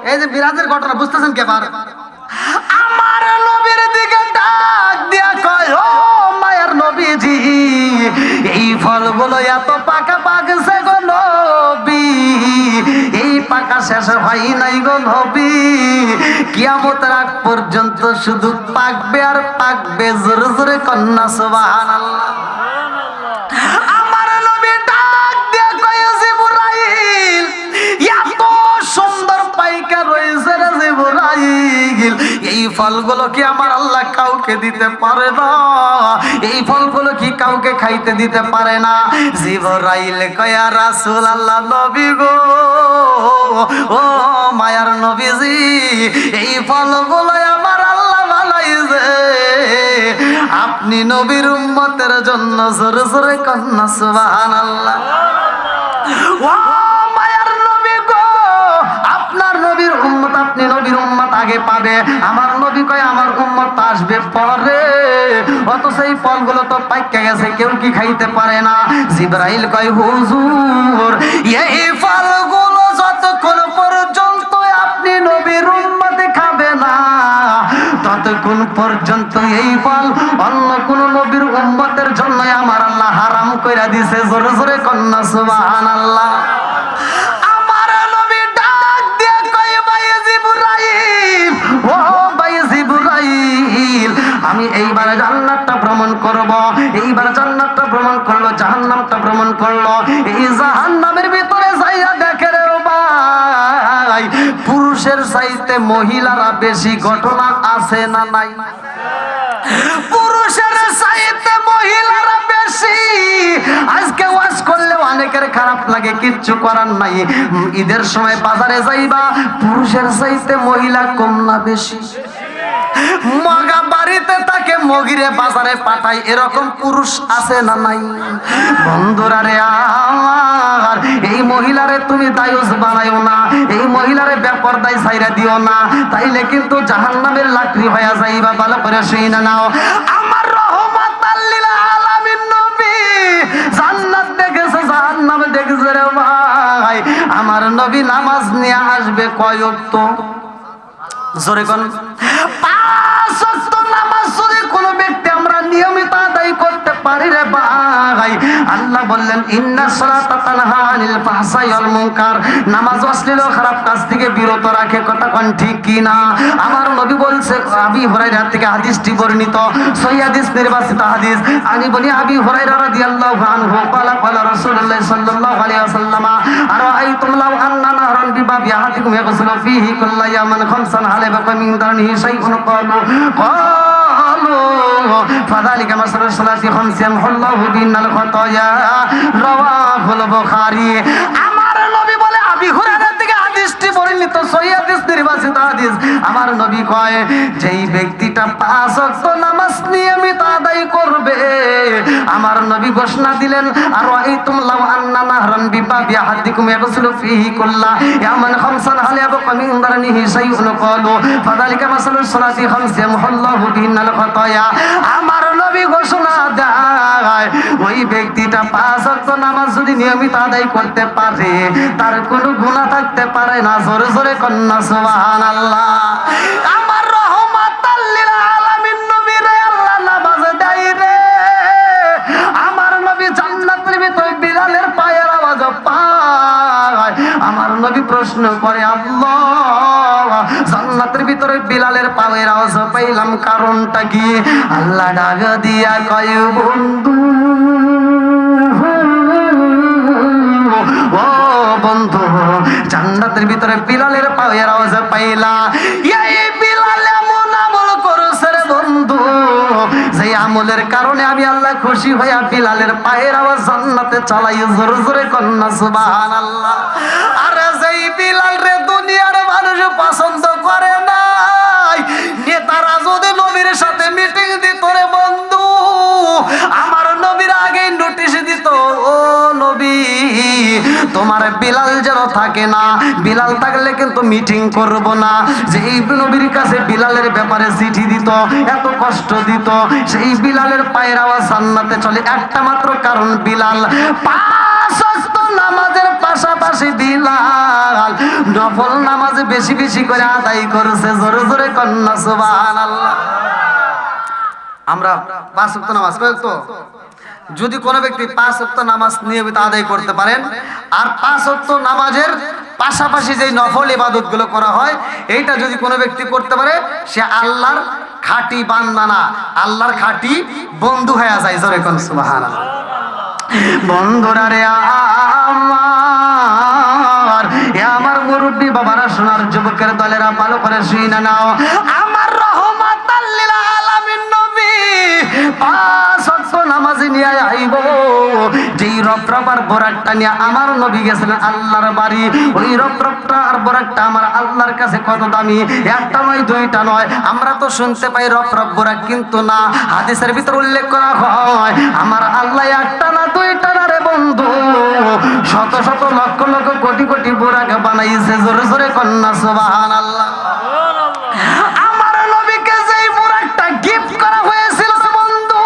এই যে মিরাজের ঘটনা বুঝতেছেন কি? আমার নবীর দিকে ডাক দিয়া কয়, ও মায়ের নবীজি, এই ফলগুলো এত পাকা পাকছে গো নবী, এই পাকা শেষ হয় নাই গো নবী, কিয়ামতের আগ পর্যন্ত শুধু পাকবে আর পাকবে। জোরে জোরে কন্যা সুবহানাল্লাহ। আমার নবী ডাক দিয়ে কয় জিবরাইল, এত সুন্দর পাইকা রয়েছে রে জিবরাইল, এই ফলগুলো কি আমার আল্লাহ কাউকে দিতে পারে না? এই ফলগুলো কি কাউকে খাইতে দিতে পারে না? জিবরাইল কয় ইয়া রাসূলুল্লাহ, নবী গো, ও মায়ার নবীজি, এই ফলগুলো আমার আল্লাহ বানাইছে আপনি নবীর উম্মতের জন্য। জোরে জোরে কন্যা সুবহানাল্লাহ। ও মায়ার নবী গো, আপনার নবীর উম্মত, আপনি নবীর উম্মত আগে পাবে। আমার নবী কয় আমার উম্মত আসবে পরে, অথচ এই ফলগুলো তো পাইকা গেছে, কেউ কি খাইতে পারে না? জিবরাইল কয় হুজুর, এই ফলগুলো যতক্ষণ পর্যন্ত আপনি নবীর উম্মতে খাবে না, ততক্ষণ পর্যন্ত এই ফল অন্য কোন নবীর উম্মতের জন্য আমার আল্লাহ হারাম কইরা দিয়েছে। জোরে জোরে কন্যা সুবহানাল্লাহ। আমার নবী ডাক দিয়ে কয় ভাই জিবরাইল, ও ভাই জিবরাইল, আমি এইবার জান্নাতটা ভ্রমণ করব। এইবার জান্নাতটা ভ্রমণ করলো, জাহান্নামটা ভ্রমণ করলো। এই জাহান্নামের ভিতরে যাইয়া দেখে রে ভাই, পুরুষের চাইতে মহিলারা বেশি ঘটনা আছে না নাই? পুরুষের চাইতে মহিলারা বেশি। আজকে ওয়াজ করলে অনেকের খারাপ লাগে, কিচ্ছু করার নাই। ঈদের সময় বাজারে যাইবা, পুরুষের চাইতে মহিলা কম না বেশি? মগা বাড়িতে তাকে মগিরে বাজারে পাঠায়, এরকম পুরুষ আছে না নাই? বন্ধুরা রে আমার, এই মহিলারে তুমি দায়ুস বানাইও না, এই মহিলারে বেপরদায় ছাইরা দিও না, তাইলে কিন্তু জাহান্নামের লাকড়ি হয়ে যাইবা। ভালো করে শুইনা নাও, আমার রহমাতাল লিল আলামিন নবী জান্নাত দেখেছে, জাহান্নাম দেখেছে রে ভাই। আমার নবী নামাজ নিয়ে আসবে কয় ওয়াক্ত? জোরে কোন? 5 ওয়াক্ত নামাজ যদি কোনো ব্যক্তি আমরা নিয়মিত আদায় করতে পারি রে ভাই, আল্লাহ বললেন ইন্নাস সালাতা তানহা আনিল ফাহশাই ওয়াল মুনকার, নামাজ অশ্লীল ও খারাপ কাজ থেকে বিরত রাখে। কথা কোন ঠিক কি না? আমার নবী বলছে, আবি হুরায়রা থেকে হাদিসটি বর্ণিত, সহিহ হাদিস, নির্বাচিত হাদিস। আনি বনি আবি হুরায়রা রাদিয়াল্লাহু আনহু ক্বালা ক্বালা রাসূলুল্লাহ সাল্লাল্লাহু আলাইহি ওয়াসাল্লাম, আরাআইতুম লাউ আন্না নাহরান বিবাবি আহাদিকুম ইয়াগসিলু ফীহি কুল্লা ইয়াওমিন খামসান হালাবা মিন দারনিহি শাইউন ক্বালু ফাযালিকা মাসরুস সালাতি খামসান আল্লাহু বিনাল খাতায়া, রাওয়াহুল বুখারী। আমার নবী বলে, আবি হুরায়রা থেকে হাদিসটি বর্ণিত, সহিহ হাদিস, নির্বাচিত হাদিস। আমার নবী কয়, যেই ব্যক্তিটা 5 ওয়াক্ত নামাজ নিয়মিত আদায় করবে, আমার নবী ঘোষণা দিলেন, আর আইতুম লাউ আন্না নাহরান বিবাবি আহাদিকুম ইয়াগসিলু ফীহি কুল্লা ইয়াওমিন খামসান হালাবা মিন দারনিহি শাইউন ক্বালু ফাযালিকা মাসরুস সালাতি খামসান আল্লাহু বিনাল খাতায়া। আমার নবী ঘোষণা দেয়, ওই ব্যক্তিটা 5 ওয়াক্ত নামাজ যদি নিয়মিত আদায় করতে পারে, তার কোনো গুনাহ থাকতে পারে না। জোরে জোরে কন্যা সুবহানাল্লাহ। আমার রহমাতাল লিল আলামিন নবী রে আল্লাহ নামাজ দেয় রে। আমার নবী জান্নাতের ভিতরে বিলালের পায়ের আওয়াজ পায়। আমার নবী প্রশ্ন করে, আল্লাহ, জান্নাতের ভিতরে বিলালের পায়ের আওয়াজ পাইলাম, কারণটা কি? আল্লাহ ডাক দিয়া কয়, বন্ধু, ও বন্ধু, জান্নাতের ভিতরে বিলালের পায়ের আওয়াজ পাইলা, এই বিলাল এমন আমল করছে রে বন্ধু, যে আমলের কারণে আমি আল্লাহ খুশি হইয়া বিলালের পায়ের আওয়াজ জান্নাতে চালাই। জোরে জোরে কন্যা সুবহানাল্লাহ। আরে যেই বিলাল রে দুনিয়ার মানুষ পছন্দ করে নাই, নেতারা যদি নবীর সাথে মিটিং দিত রে বন্ধু, আমার নবীর আগে নোটিশ দিত, ও নবী, তোমার বিলাল যেন থাকে না, বিলাল থাকলে কিন্তু মিটিং করব না। যেই নবীর কাছে বিলালের ব্যাপারে চিঠি দিত, এত কষ্ট দিত, সেই বিলালের পায়ের আওয়াজ জান্নাতে চলে। একটা মাত্র কারণ, বিলাল 5 ওয়াক্ত নামাজের পাশাপাশি বিলাল নফল নামাজ বেশি বেশি করে আদায় করেছে। জোরে জোরে কন্যা সুবহানাল্লাহ। আমরা 5 ওয়াক্ত নামাজ তো, যদি কোনো ব্যক্তি 5 ওয়াক্ত নামাজ নিয়মিত আদায় করতে পারেন, আর 5 ওয়াক্ত নামাজের পাশাপাশি যে নফল ইবাদতগুলো করা হয় এইটা যদি কোনো ব্যক্তি করতে পারে সে আল্লাহর খাঁটি বান্দা না, আল্লাহর খাঁটি বন্ধু হয়ে যায়। জোরে কোন সুবহানাল্লাহ। বন্ধুরা রে আমার মুরব্বী বাবারা, সোনার যুবকের দলেরা, ভালো করে শুনে নাও, আমার রহমাতাল লিল আলামিন নবী পাঁচ ওয়াক্ত নামাজি নিয়ে আইব। যেই রফরফার বোরাকটা নিয়ে আমার নবী গেছিলেন আল্লাহর বাড়ি, ওই রফরফটা আর বোরাকটা আমার আল্লাহর কাছে কত দামি, একটা নয় দুইটা নয়। আমরা তো শুনতে পাই রফরফ বোরাক, কিন্তু না, হাদিসের ভিতর উল্লেখ করা হয় আমার আল্লাহ একটা না দুইটা না রে বন্ধু, শত শত লক্ষ লক্ষ কোটি কোটি বোরাক বানাইছে। জোরে জোরে কন্যা সুবহানাল্লাহ। আমার নবীকে যেই বোরাকটা গিফট করা হয়েছিল বন্ধু,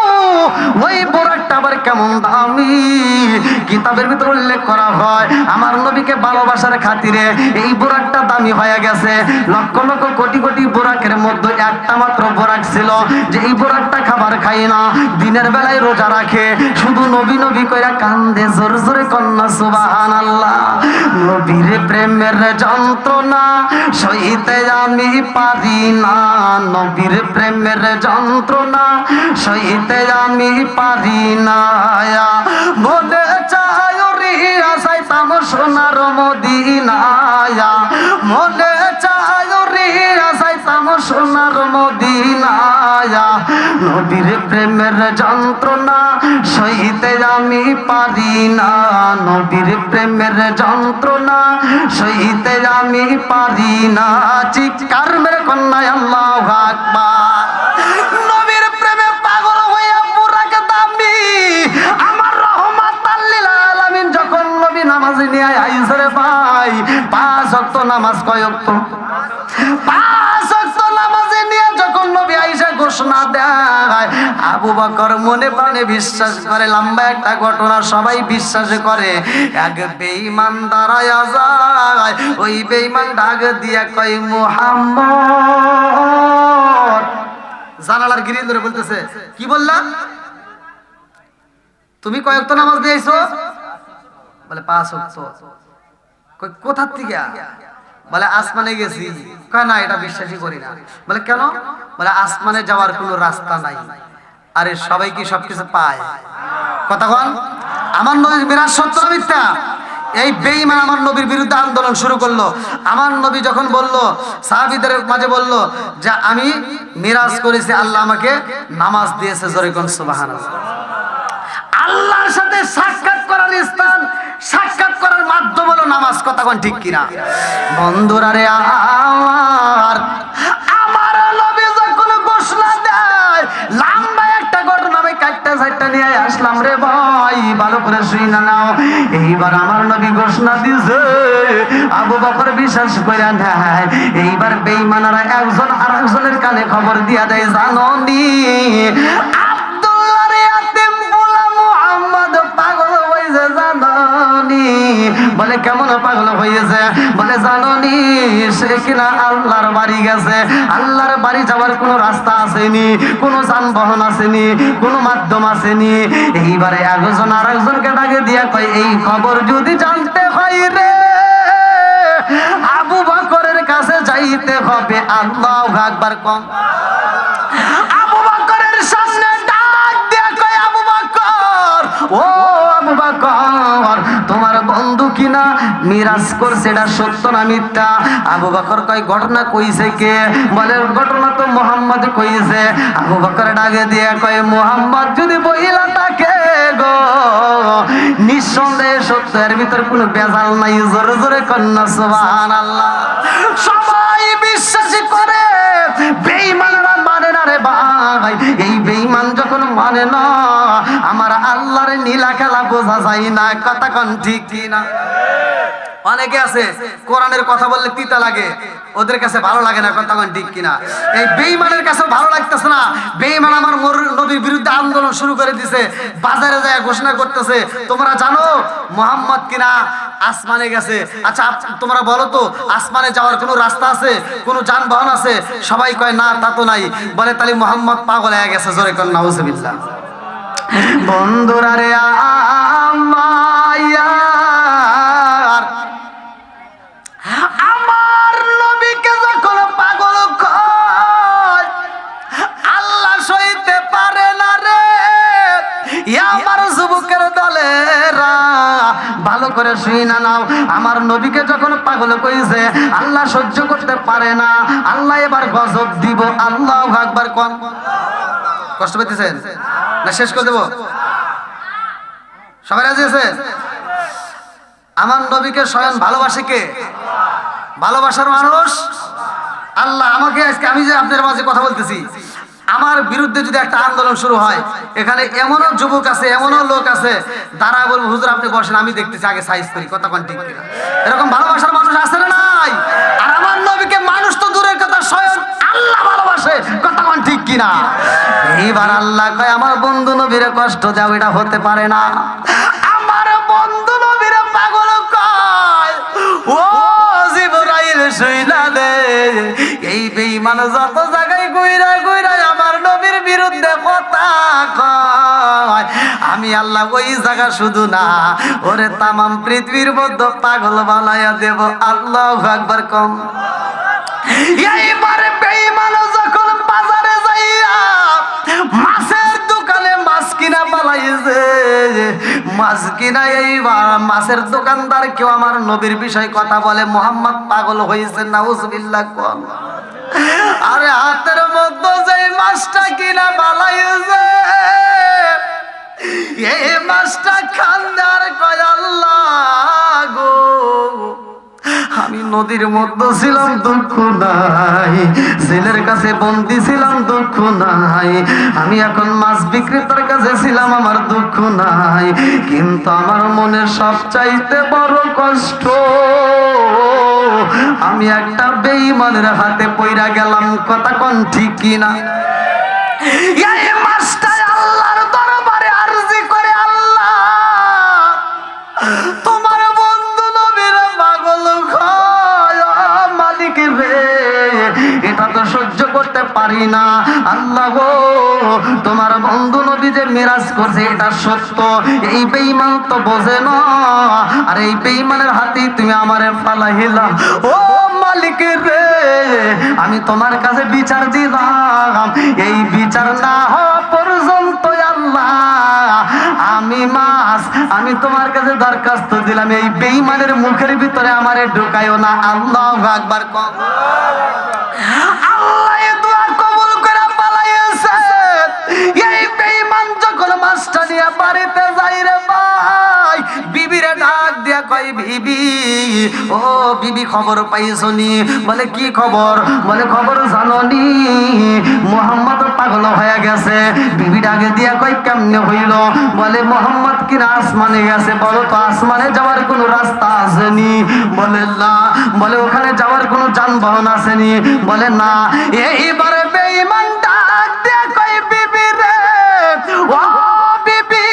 ওই বোরাকটা আবার কেমন দামি, কিতাবের ভিতর উল্লেখ করা হয় আমার নবীকে ভালোবাসার খাতিরে এই বোরাকটা দামি হয়ে গেছে। লক্ষ লক্ষ কোটি কোটি বোরাকের মধ্যে একটা মাত্র বোরাক ছিল যে এই বোরাকটা খাবার খায় না, দিনের বেলায় রোজা রাখে, শুধু নবী নবী কইরা কান্দে। জোর জোরে কন্যা সুবহানাল্লাহ। নবীর প্রেমের যন্ত্রণা সইতে আমি পারি না, নবীর প্রেমের যন্ত্রণা সইতে আমি পারি না। মনে চায় রিয়া যাইতাম সোনার মদিনায়, মনে চায় রিয়া যাইতাম সোনার মদিনায়। নবীর প্রেমের যন্ত্রণা সইতে আমি পারি না, নবীর প্রেমের যন্ত্রণা সইতে আমি পারি না। চিৎকার মেরে কন্যা আল্লাহু আকবার। নবীর প্রেমে পাগল হইয়া বুরাকে দামি আমার রহমাতাল লিল আলামিন যখন নবী নামাজ নিয়ে আইছে রে ভাই, পাঁচ ওয়াক্ত নামাজ কয় ওয়াক্ত? পাঁচ ওয়াক্ত নামাজ নিয়ে যখন নবী আইসা ঘোষণা দেয়, আবু বকর মনে প্রাণে বিশ্বাস করে। লম্বা একটা ঘটনা, সবাই বিশ্বাস করে। এক বেঈমান দাঁড়ায়া যায়, ওই বেঈমান ডাক দিয়া কয় মুহাম্মদ। জানালার গ্রিল ধরে বলতেছে, কি বললাম? তুমি কয় ওয়াক্ত নামাজ দিয়েছো? বলে পাঁচ ওয়াক্ত। কই কোথার থেকে? বলে আসমানে গেছি। কয় না, এটা বিশ্বাসই করি না। বলে কেন? বলে আসমানে যাওয়ার কোনো রাস্তা নাই। আরে সবাই কি সবকিছু পায়? কথা বল। আমার নবীর মিরাজ সত্য না মিথ্যা? এই বেঈমান আমার নবীর বিরুদ্ধে আন্দোলন শুরু করলো। আমার নবী যখন বলল, সাহাবীদের মাঝে বলল যে আমি মিরাজ করেছি, আল্লাহ আমাকে নামাজ দিয়েছে। জোরে কোন সুবহানাল্লাহ। আল্লাহর সাথে সাক্ষাৎ করার স্থান, সাক্ষাৎ করার মাধ্যম হলো নামাজ। কথা কোন ঠিক কিনা? বন্ধুরা রে আমার নবী যখন ঘোষণা দেয়, লম্বা একটা ঘটনা আমি কাটতে সাইটটা নিয়ে আসলাম রে ভাই, ভালো করে শুনে নাও। এইবার আমার নবী ঘোষণা দিছে, আবু বকর বিশ্বাস করে নেয়। এইবার বেঈমানরা একজন আরেকজনের কানে খবর দিয়া দেয়, জানোনি বলে কেমন পাগল হয়েছে? বলে জানোনি সে কিনা আল্লাহর বাড়ি গেছে। আল্লাহর বাড়ি যাওয়ার কোনো রাস্তা আসেনি, কোনো যানবাহন আসেনি, কোনো মাধ্যম আসেনি। এইবারে একজন আর একজনকে ডাকে দিয়া কয়, এই খবর যদি জানতে হয় রে, আবু বকরের কাছে যাইতে হবে। আল্লাহু আকবার। কম আবু বকরের সামনে ডাক দিয়া কয়, আবু বকর, ও আবু বকর, তোমার বন্ধু কিনা মিরাজ করছে, এটা সত্য না মিথ্যা? আবু বকর কয়, ঘটনা কইছে কে? বলে ঘটনা তো মুহাম্মদ কইছে। আবু বকর ডাকে দিয়ে কয়, মুহাম্মদ যদি বইলা থাকে গো, নিঃসন্দেহে সত্য, এর ভিতর কোনো বেজাল নাই। জোরে জোরে কন্যা সুবহানাল্লাহ। সবাই বিশ্বাস করে, বেঈমানরা মানে না রে ভাই। এই বেঈমান যখন মানে না, আমার আল্লাহর নীলা খেলা বোঝা যায় না। কথা কোন ঠিক কিনা? অনেকে আছে কোরআনের কথা বললে তিতা লাগে, ওদের কাছে ভালো লাগে না। কথা কোন ঠিক কিনা? এই বেঈমানের কাছে ভালো লাগতেছে না। বেঈমান আমার নবীর বিরুদ্ধে আন্দোলন শুরু করে দিছে, বাজারে যায় ঘোষণা করতেছে, তোমরা জানো মুহাম্মদ কিনা আসমানে গেছে। আচ্ছা তোমরা বলো তো, আসমানে যাওয়ার কোনো রাস্তা আছে, কোনো যানবাহন আছে? সবাই কয় না, তা তো নাই। বলে তাহলে মুহাম্মদ পাগল হয়ে গেছে। জোরে কোন নাউজুবিল্লাহ। বন্ধুরা রে আমার ভালো করে শুই না নাও। আমার নবীকে যখন পাগল কইছে আল্লাহ সহ্য করতে পারে না, আল্লাহ এবার গজব দিব। আল্লাহু আকবার কোন। কষ্ট পেতেছেন না শেষ করে দেব? সবাই রাজি আছেন? আমার নবীকে স্বয়ং ভালোবাসে কে? ভালোবাসার মানুষ আল্লাহ। আমাকে আজকে আমি যে আপনাদের মাঝে কথা বলতেছি, আমার বিরুদ্ধে যদি একটা আন্দোলন শুরু হয়, এখানে এমনও যুবক আছে, এমনও লোক আছে, দাঁড়া বলবো হুজুর আপনি বসেন, আমি দেখতেছি আগে সাইজ করি, কথা কোন ঠিক কিনা। এরকম ভালোবাসার মানুষ আছে না নাই? আর আমার নবীকে মানুষ তো দূরের কথা, স্বয়ং আল্লাহ ভালোবাসে, কথা কোন ঠিক কিনা। এইবার আল্লাহ কয় আমার বন্ধু নবীরে কষ্ট দাও, এটা হতে পারে না। আমার বন্ধু নবীরে পাগল কয় ও জিবরাইল শুইলা দে, এই বেঈমান যত জায়গায় ঘুইরা ঘুইরা আমার নবীর বিরুদ্ধে কথা কয়, আমি আল্লাহ ওই জায়গা শুধু না ওরে তামাম পৃথিবীর মধ্যে পাগল বানায়া দেব। আল্লাহু আকবার কম। এইবার বেঈমান যখন বাজারে যাইয়া মাছের দোকানে মাছ কিনা পালাইছে, মাছ কিনা এইবার মাছের দোকানদার কেউ আমার নবীর বিষয়ে কথা বলে, মুহাম্মদ পাগল হয়েছে, নাউজুবিল্লাহ কোন। আরে হাতের মধ্যে যে মাছটা কিনা পালাইছে, এই মাছটা খান্দার কয় আল্লাহ গো, আমি নদীর মধ্যে ছিলাম দুঃখ নাই, ছেলের কাছে বন্দি ছিলাম দুঃখ নাই, আমি এখন মাছ বিক্রেতার কাছে ছিলাম আমার দুঃখ নাই, কিন্তু আমার মনে সবচাইতে বড় কষ্ট আমি একটা বেঈমানের হাতে পইরা গেলাম, কথা কোন ঠিক কিনা। এই মাছটা আল্লাহর দরবারে আরজি করে, আল্লাহ তোমার বন্ধু নবীর পাগল খায় মালিক রে, এটা তো সহ্য করতে পারি না। আল্লাহ গো তোমার বন্ধু নবী যে মিরাজ করছে এটা সত্য, এই বেঈমান তো বোঝে না, আর এই বেঈমানের হাতেই তুমি আমারে ফালাইলা। ও মালিক রে আমি তোমার কাছে বিচার দিলাম, এই বিচার না হওয়া পর্যন্ত আল্লাহ আমি মাছ আমি তোমার কাছে দরখাস্ত দিলাম, এই বেঈমানের মুখের ভিতরে আমারে ঢুকাইও না। আল্লাহু আকবার কম। আল্লাহ এই দোয়া কবুল করে পালাইছে। এই বেঈমান যখন মাছটা নিয়ে বাড়িতে যাই রে ভাই, বিবিরে ডাক দিয়া কয় বিবি, ও বিবি খবর পাইছনি? বলে কি খবর? বলে খবর জাননি মুহাম্মদ পাগল হয়ে গেছে। বিবি ডাকে দিয়া কয় কেমনে হইল? বলে মুহাম্মদ কিনা আসমানে গেছে। বলো তো আসমানে যাওয়ার কোনো রাস্তা আসেনি? বলে না। বলে ওখানে যাওয়ার কোনো যানবাহন আসেনি? বলে না। এইবারে বেঈমান ডাক দিয়া কয় বিবি রে, ও বিবি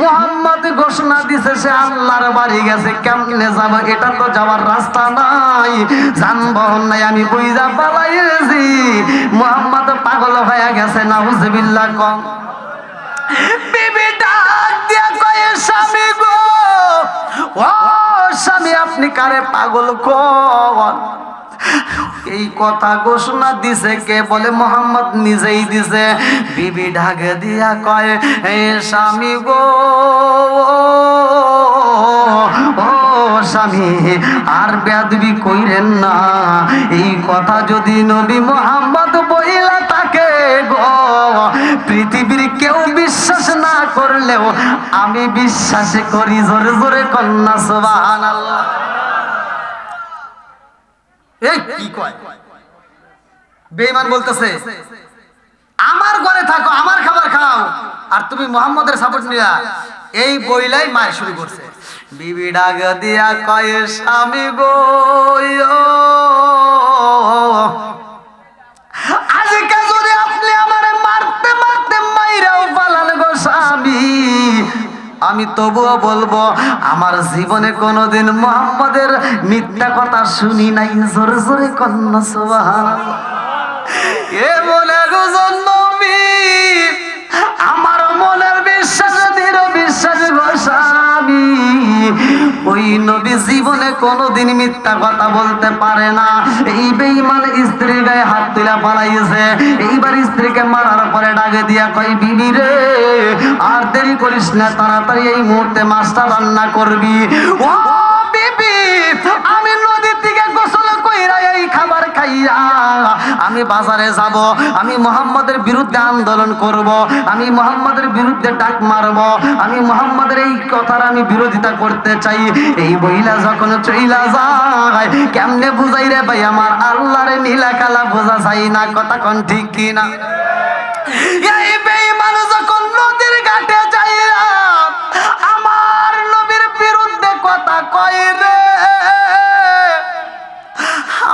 মুহাম্মদ ঘোষণা দিছে সে আল্লাহর বাড়ি গেছে, কেমনে যাব? এটা তো যাওয়ার রাস্তা নাই, যানবাহন নাই, আমি বুইজা পালাইছি, মুহাম্মদ পাগল হয়ে গেছে। নাউজুবিল্লাহ কম। বিবি ডাক দিয়া কয় স্বামী গো, ও স্বামী আপনি কারে পাগল কোন? এই কথা ঘোষণা দিছে কে? বলে মুহাম্মদ নিজেই দিছে। বিবি ঢাকে দিয়া কয় এ স্বামী গো, ও স্বামী আর বেয়াদবি কইরেন না, এই কথা যদি নবী মুহাম্মদ বইলা থাকে গো, পৃথিবীর কেউ বিশ্বাস না করলেও আমি বিশ্বাস করি। জোরে জোরে কন্যা সুবহানাল্লাহ। এই কি কয়? বেঈমান বলতেছে আমার ঘরে থাকো, আমার খাবার খাও, আর তুমি মুহাম্মদের সাপোর্ট নিয়া, এই বইলাই মায় শুরু করছে। বিবি ডাক দিয়া কয় স্বামী গো, আজকে যদি আপনি আমারে মারতে মারতে মাইরাও পালান গো স্বামী, আমি তবুও বলবো আমার জীবনে কোনোদিন মুহাম্মদের মিথ্যা কথা শুনি নাই। জোরে জোরে কন্যা সুবহানাল্লাহ। এ মনে গুজন নবী, আমার মনের বিশ্বাস দৃঢ় বিশ্বাস গো স্বামী, ওই নবী জীবনে কোনোদিন মিথ্যা কথা বলতে পারে না। এই বেঈমান স্ত্রীর গায়ে হাত তুলে পালাইছে, এইবার স্ত্রীকে মারার পরে ডাকে দিয়া কই বিবি রে আর দেরি করিস না, তাড়াতাড়ি এই মুহূর্তে মাছটা রান্না করবি। ও বিবি, আমি নদীর থেকে গোসল কইরা এই খাবার খাইয়া আমি বাজারে যাব, আমি মুহাম্মাদের বিরুদ্ধে আন্দোলন করব, আমি মুহাম্মাদের বিরুদ্ধে ডাক মারব, আমি মুহাম্মাদের এই কথার আমি বিরোধিতা করতে চাই। এই বইলা যখন চইলা যায়, কেমনে বুঝাই রে ভাই আমার আল্লাহরে নীলা কালা বোঝা যায় না, কথা কোন ঠিক কিনা? এই বেঈমান যখন নদীর ঘাটে যাইয়া আমার নবীর বিরুদ্ধে কথা কয় রে,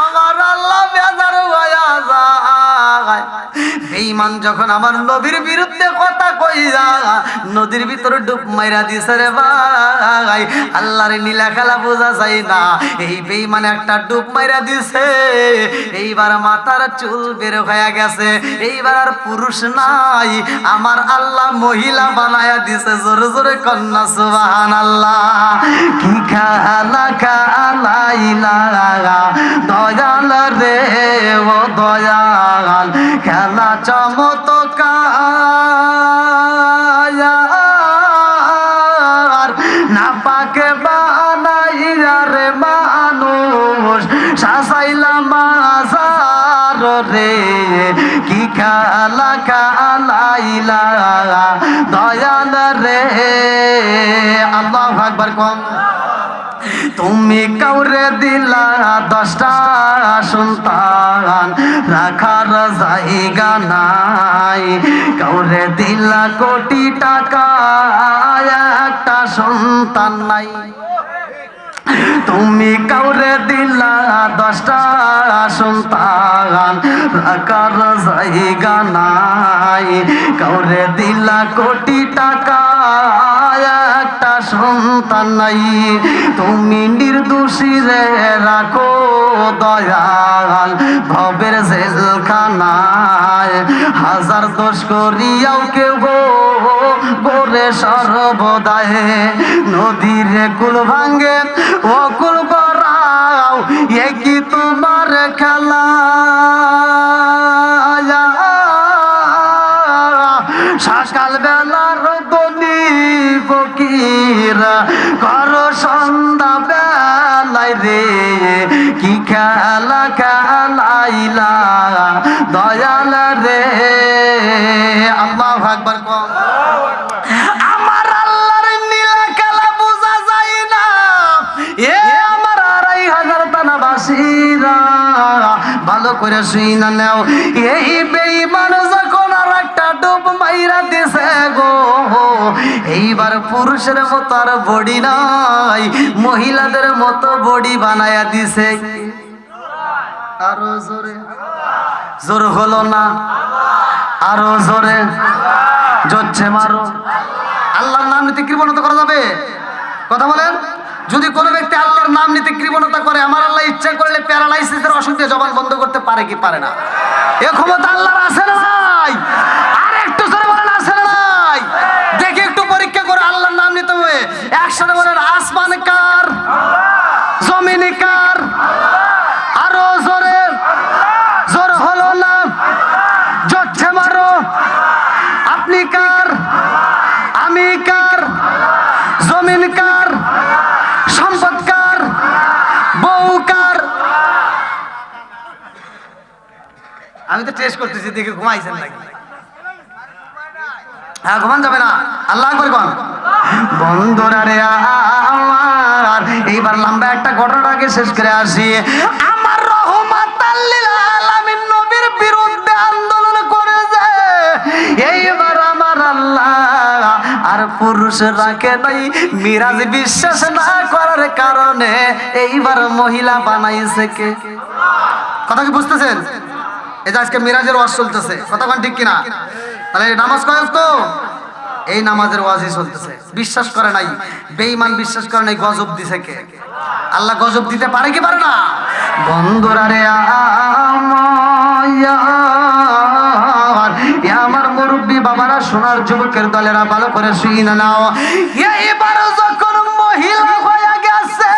আমার আল্লাহ বেজার হইয়া যায়। বেঈমান যখন আমার নবীর বিরুদ্ধে কথা কইয়া নদীর ভিতরে ডুব মাইরা দিছে রে ভাই, আল্লাহর নীলা খেলা বোঝা যায় না। এই বেঈমান একটা ডুব মাইরা দিছে, এইবার মাথার চুল বের হয়ে গেছে, এইবার আর পুরুষ নাই, আমার আল্লাহ মহিলা বানায়া দিছে। জোরে জোরে কন্যা সুবহানাল্লাহ। কি খেলা খেলাইলা দয়াল রে ও দয়াল, খেলা চমৎকার, না পাকে বানাইয়া রে মানুষ সাজাইলাম মাজার রে। কি খেলা খেলাইলা দয়াল রে। আল্লাহু আকবার কম। তুমি কাউরে দিলা 10টা সন্তান, রাখার জায়গা নাই, কাউরে দিলা কোটি টাকা, একটা সন্তান নাই। তুমি কাউরে দিলা 10টা সন্তান, রাখার জায়গা নাই, কাউরে দিলা কোটি টাকা, একটা সন্তান নাই। তুমি নির্দোষী রে রাখো দয়াল ভবের জেলখানায়, হাজার দোষ করিয়াও কেউ গোরে সর্বদায়। নদীর কুল ভাঙ্গে ও কুল গড়াও, এ কি তোমার খেলা? সকাল বেলার দনি ফকির কর সন্ধ্যা বেলায় রে, কি খেলা খেলাইলা দয়াল রে। আল্লাহু আকবার কম। আমার আল্লাহর নীলা খেলা বোঝা যায় না। এ আমার 2500 থানাবাসীরা ভালো করে শুই না নেও, এই বেঈমান যখন আর একটা ডুব মাইরা দিছে গো, এইবার পুরুষের মতো আর বডি নাই, মহিলাদের মতো বডি বানায়া দিছে। আরো জোরে, জোর হলো না, আরো জোরে, জোরছে মারো। আল্লাহর নাম নিতে কৃপণতা করা যাবে? কথা বলেন। যদি কোনো ব্যক্তি আল্লাহর নাম নিতে কৃপণতা করে, আমার আল্লাহ ইচ্ছা করলে প্যারালাইসিসের অসুখ দিয়ে জবান বন্ধ করতে পারে কি পারে না? এ ক্ষমতা আল্লাহর আছে না নাই? আর একটু জোরে বলেন আছে না নাই? দেখি একটু পরীক্ষা করে আল্লাহর নাম নিতে হবে। একসাথে বলেন আসমান কার, জমিন কার, আরো জোরে, জোর হলো না, জোরছে মারো। আপনি কার, আমি কার, জমিন কার, সম্পদ কার, বউ কার? আমি তো টেস্ট করতেছি, দেখে ঘুমাইছেন নাকি? হ্যাঁ, ঘুমান যাবে না। আল্লাহ আকবার কোন। বন্ধুরা রে আমার, এইবার লম্বা একটা ঘটনাকে শেষ করে আসি। আমার রহমাতাল লিল আলামিন নবীর বিরুদ্ধে আন্দোলন করে যায়, এইবার আমার আল্লাহ আর পুরুষ রাখে নাই। মিরাজ বিশ্বাস না করার কারণে এইবার মহিলা বানাইছে কে? কথা কি বুঝতেছেন? এই যে আজকে মিরাজের ওয়াজ চলতেছে, কথা কোন ঠিক কিনা? তাহলে নামাজ কয় তো এই নামাজের ওয়াজই চলতেছে। বিশ্বাস করে নাই, বেঈমান বিশ্বাস করে নাই, গজব দিছে কে? আল্লাহ গজব দিতে পারে কি পারে না? বন্ধুরা রে আমার মুরব্বী বাবারা, সোনার যুবকের দলেরা ভালো করে শুই না নাও। এইবার যখন মহিলা হয়ে গেছে,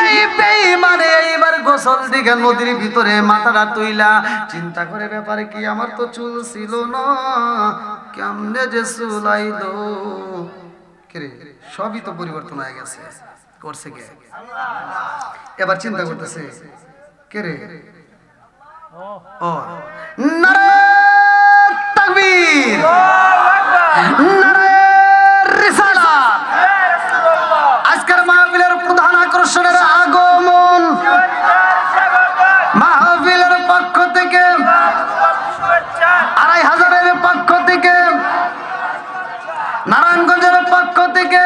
এই বেঈমানে এইবার গোসল দিকে নদীর ভিতরে মাথাটা তুইলা চিন্তা করে ব্যাপারে কি আমার তো চুল ছিল না, কেমনে যে চুল আইলো। রে সবই তো পরিবর্তন হয়ে গেছে, করছে কে? এবার চিন্তা করতেছে কে রে? ও নারে তাকবীর, নারে রিসালাত। আজকের মাহফিলের প্রধান আকর্ষণের আগমন, মাহফিলের পক্ষ থেকে 2500-এর পক্ষ থেকে, নারায়ণগঞ্জের পক্ষ থেকে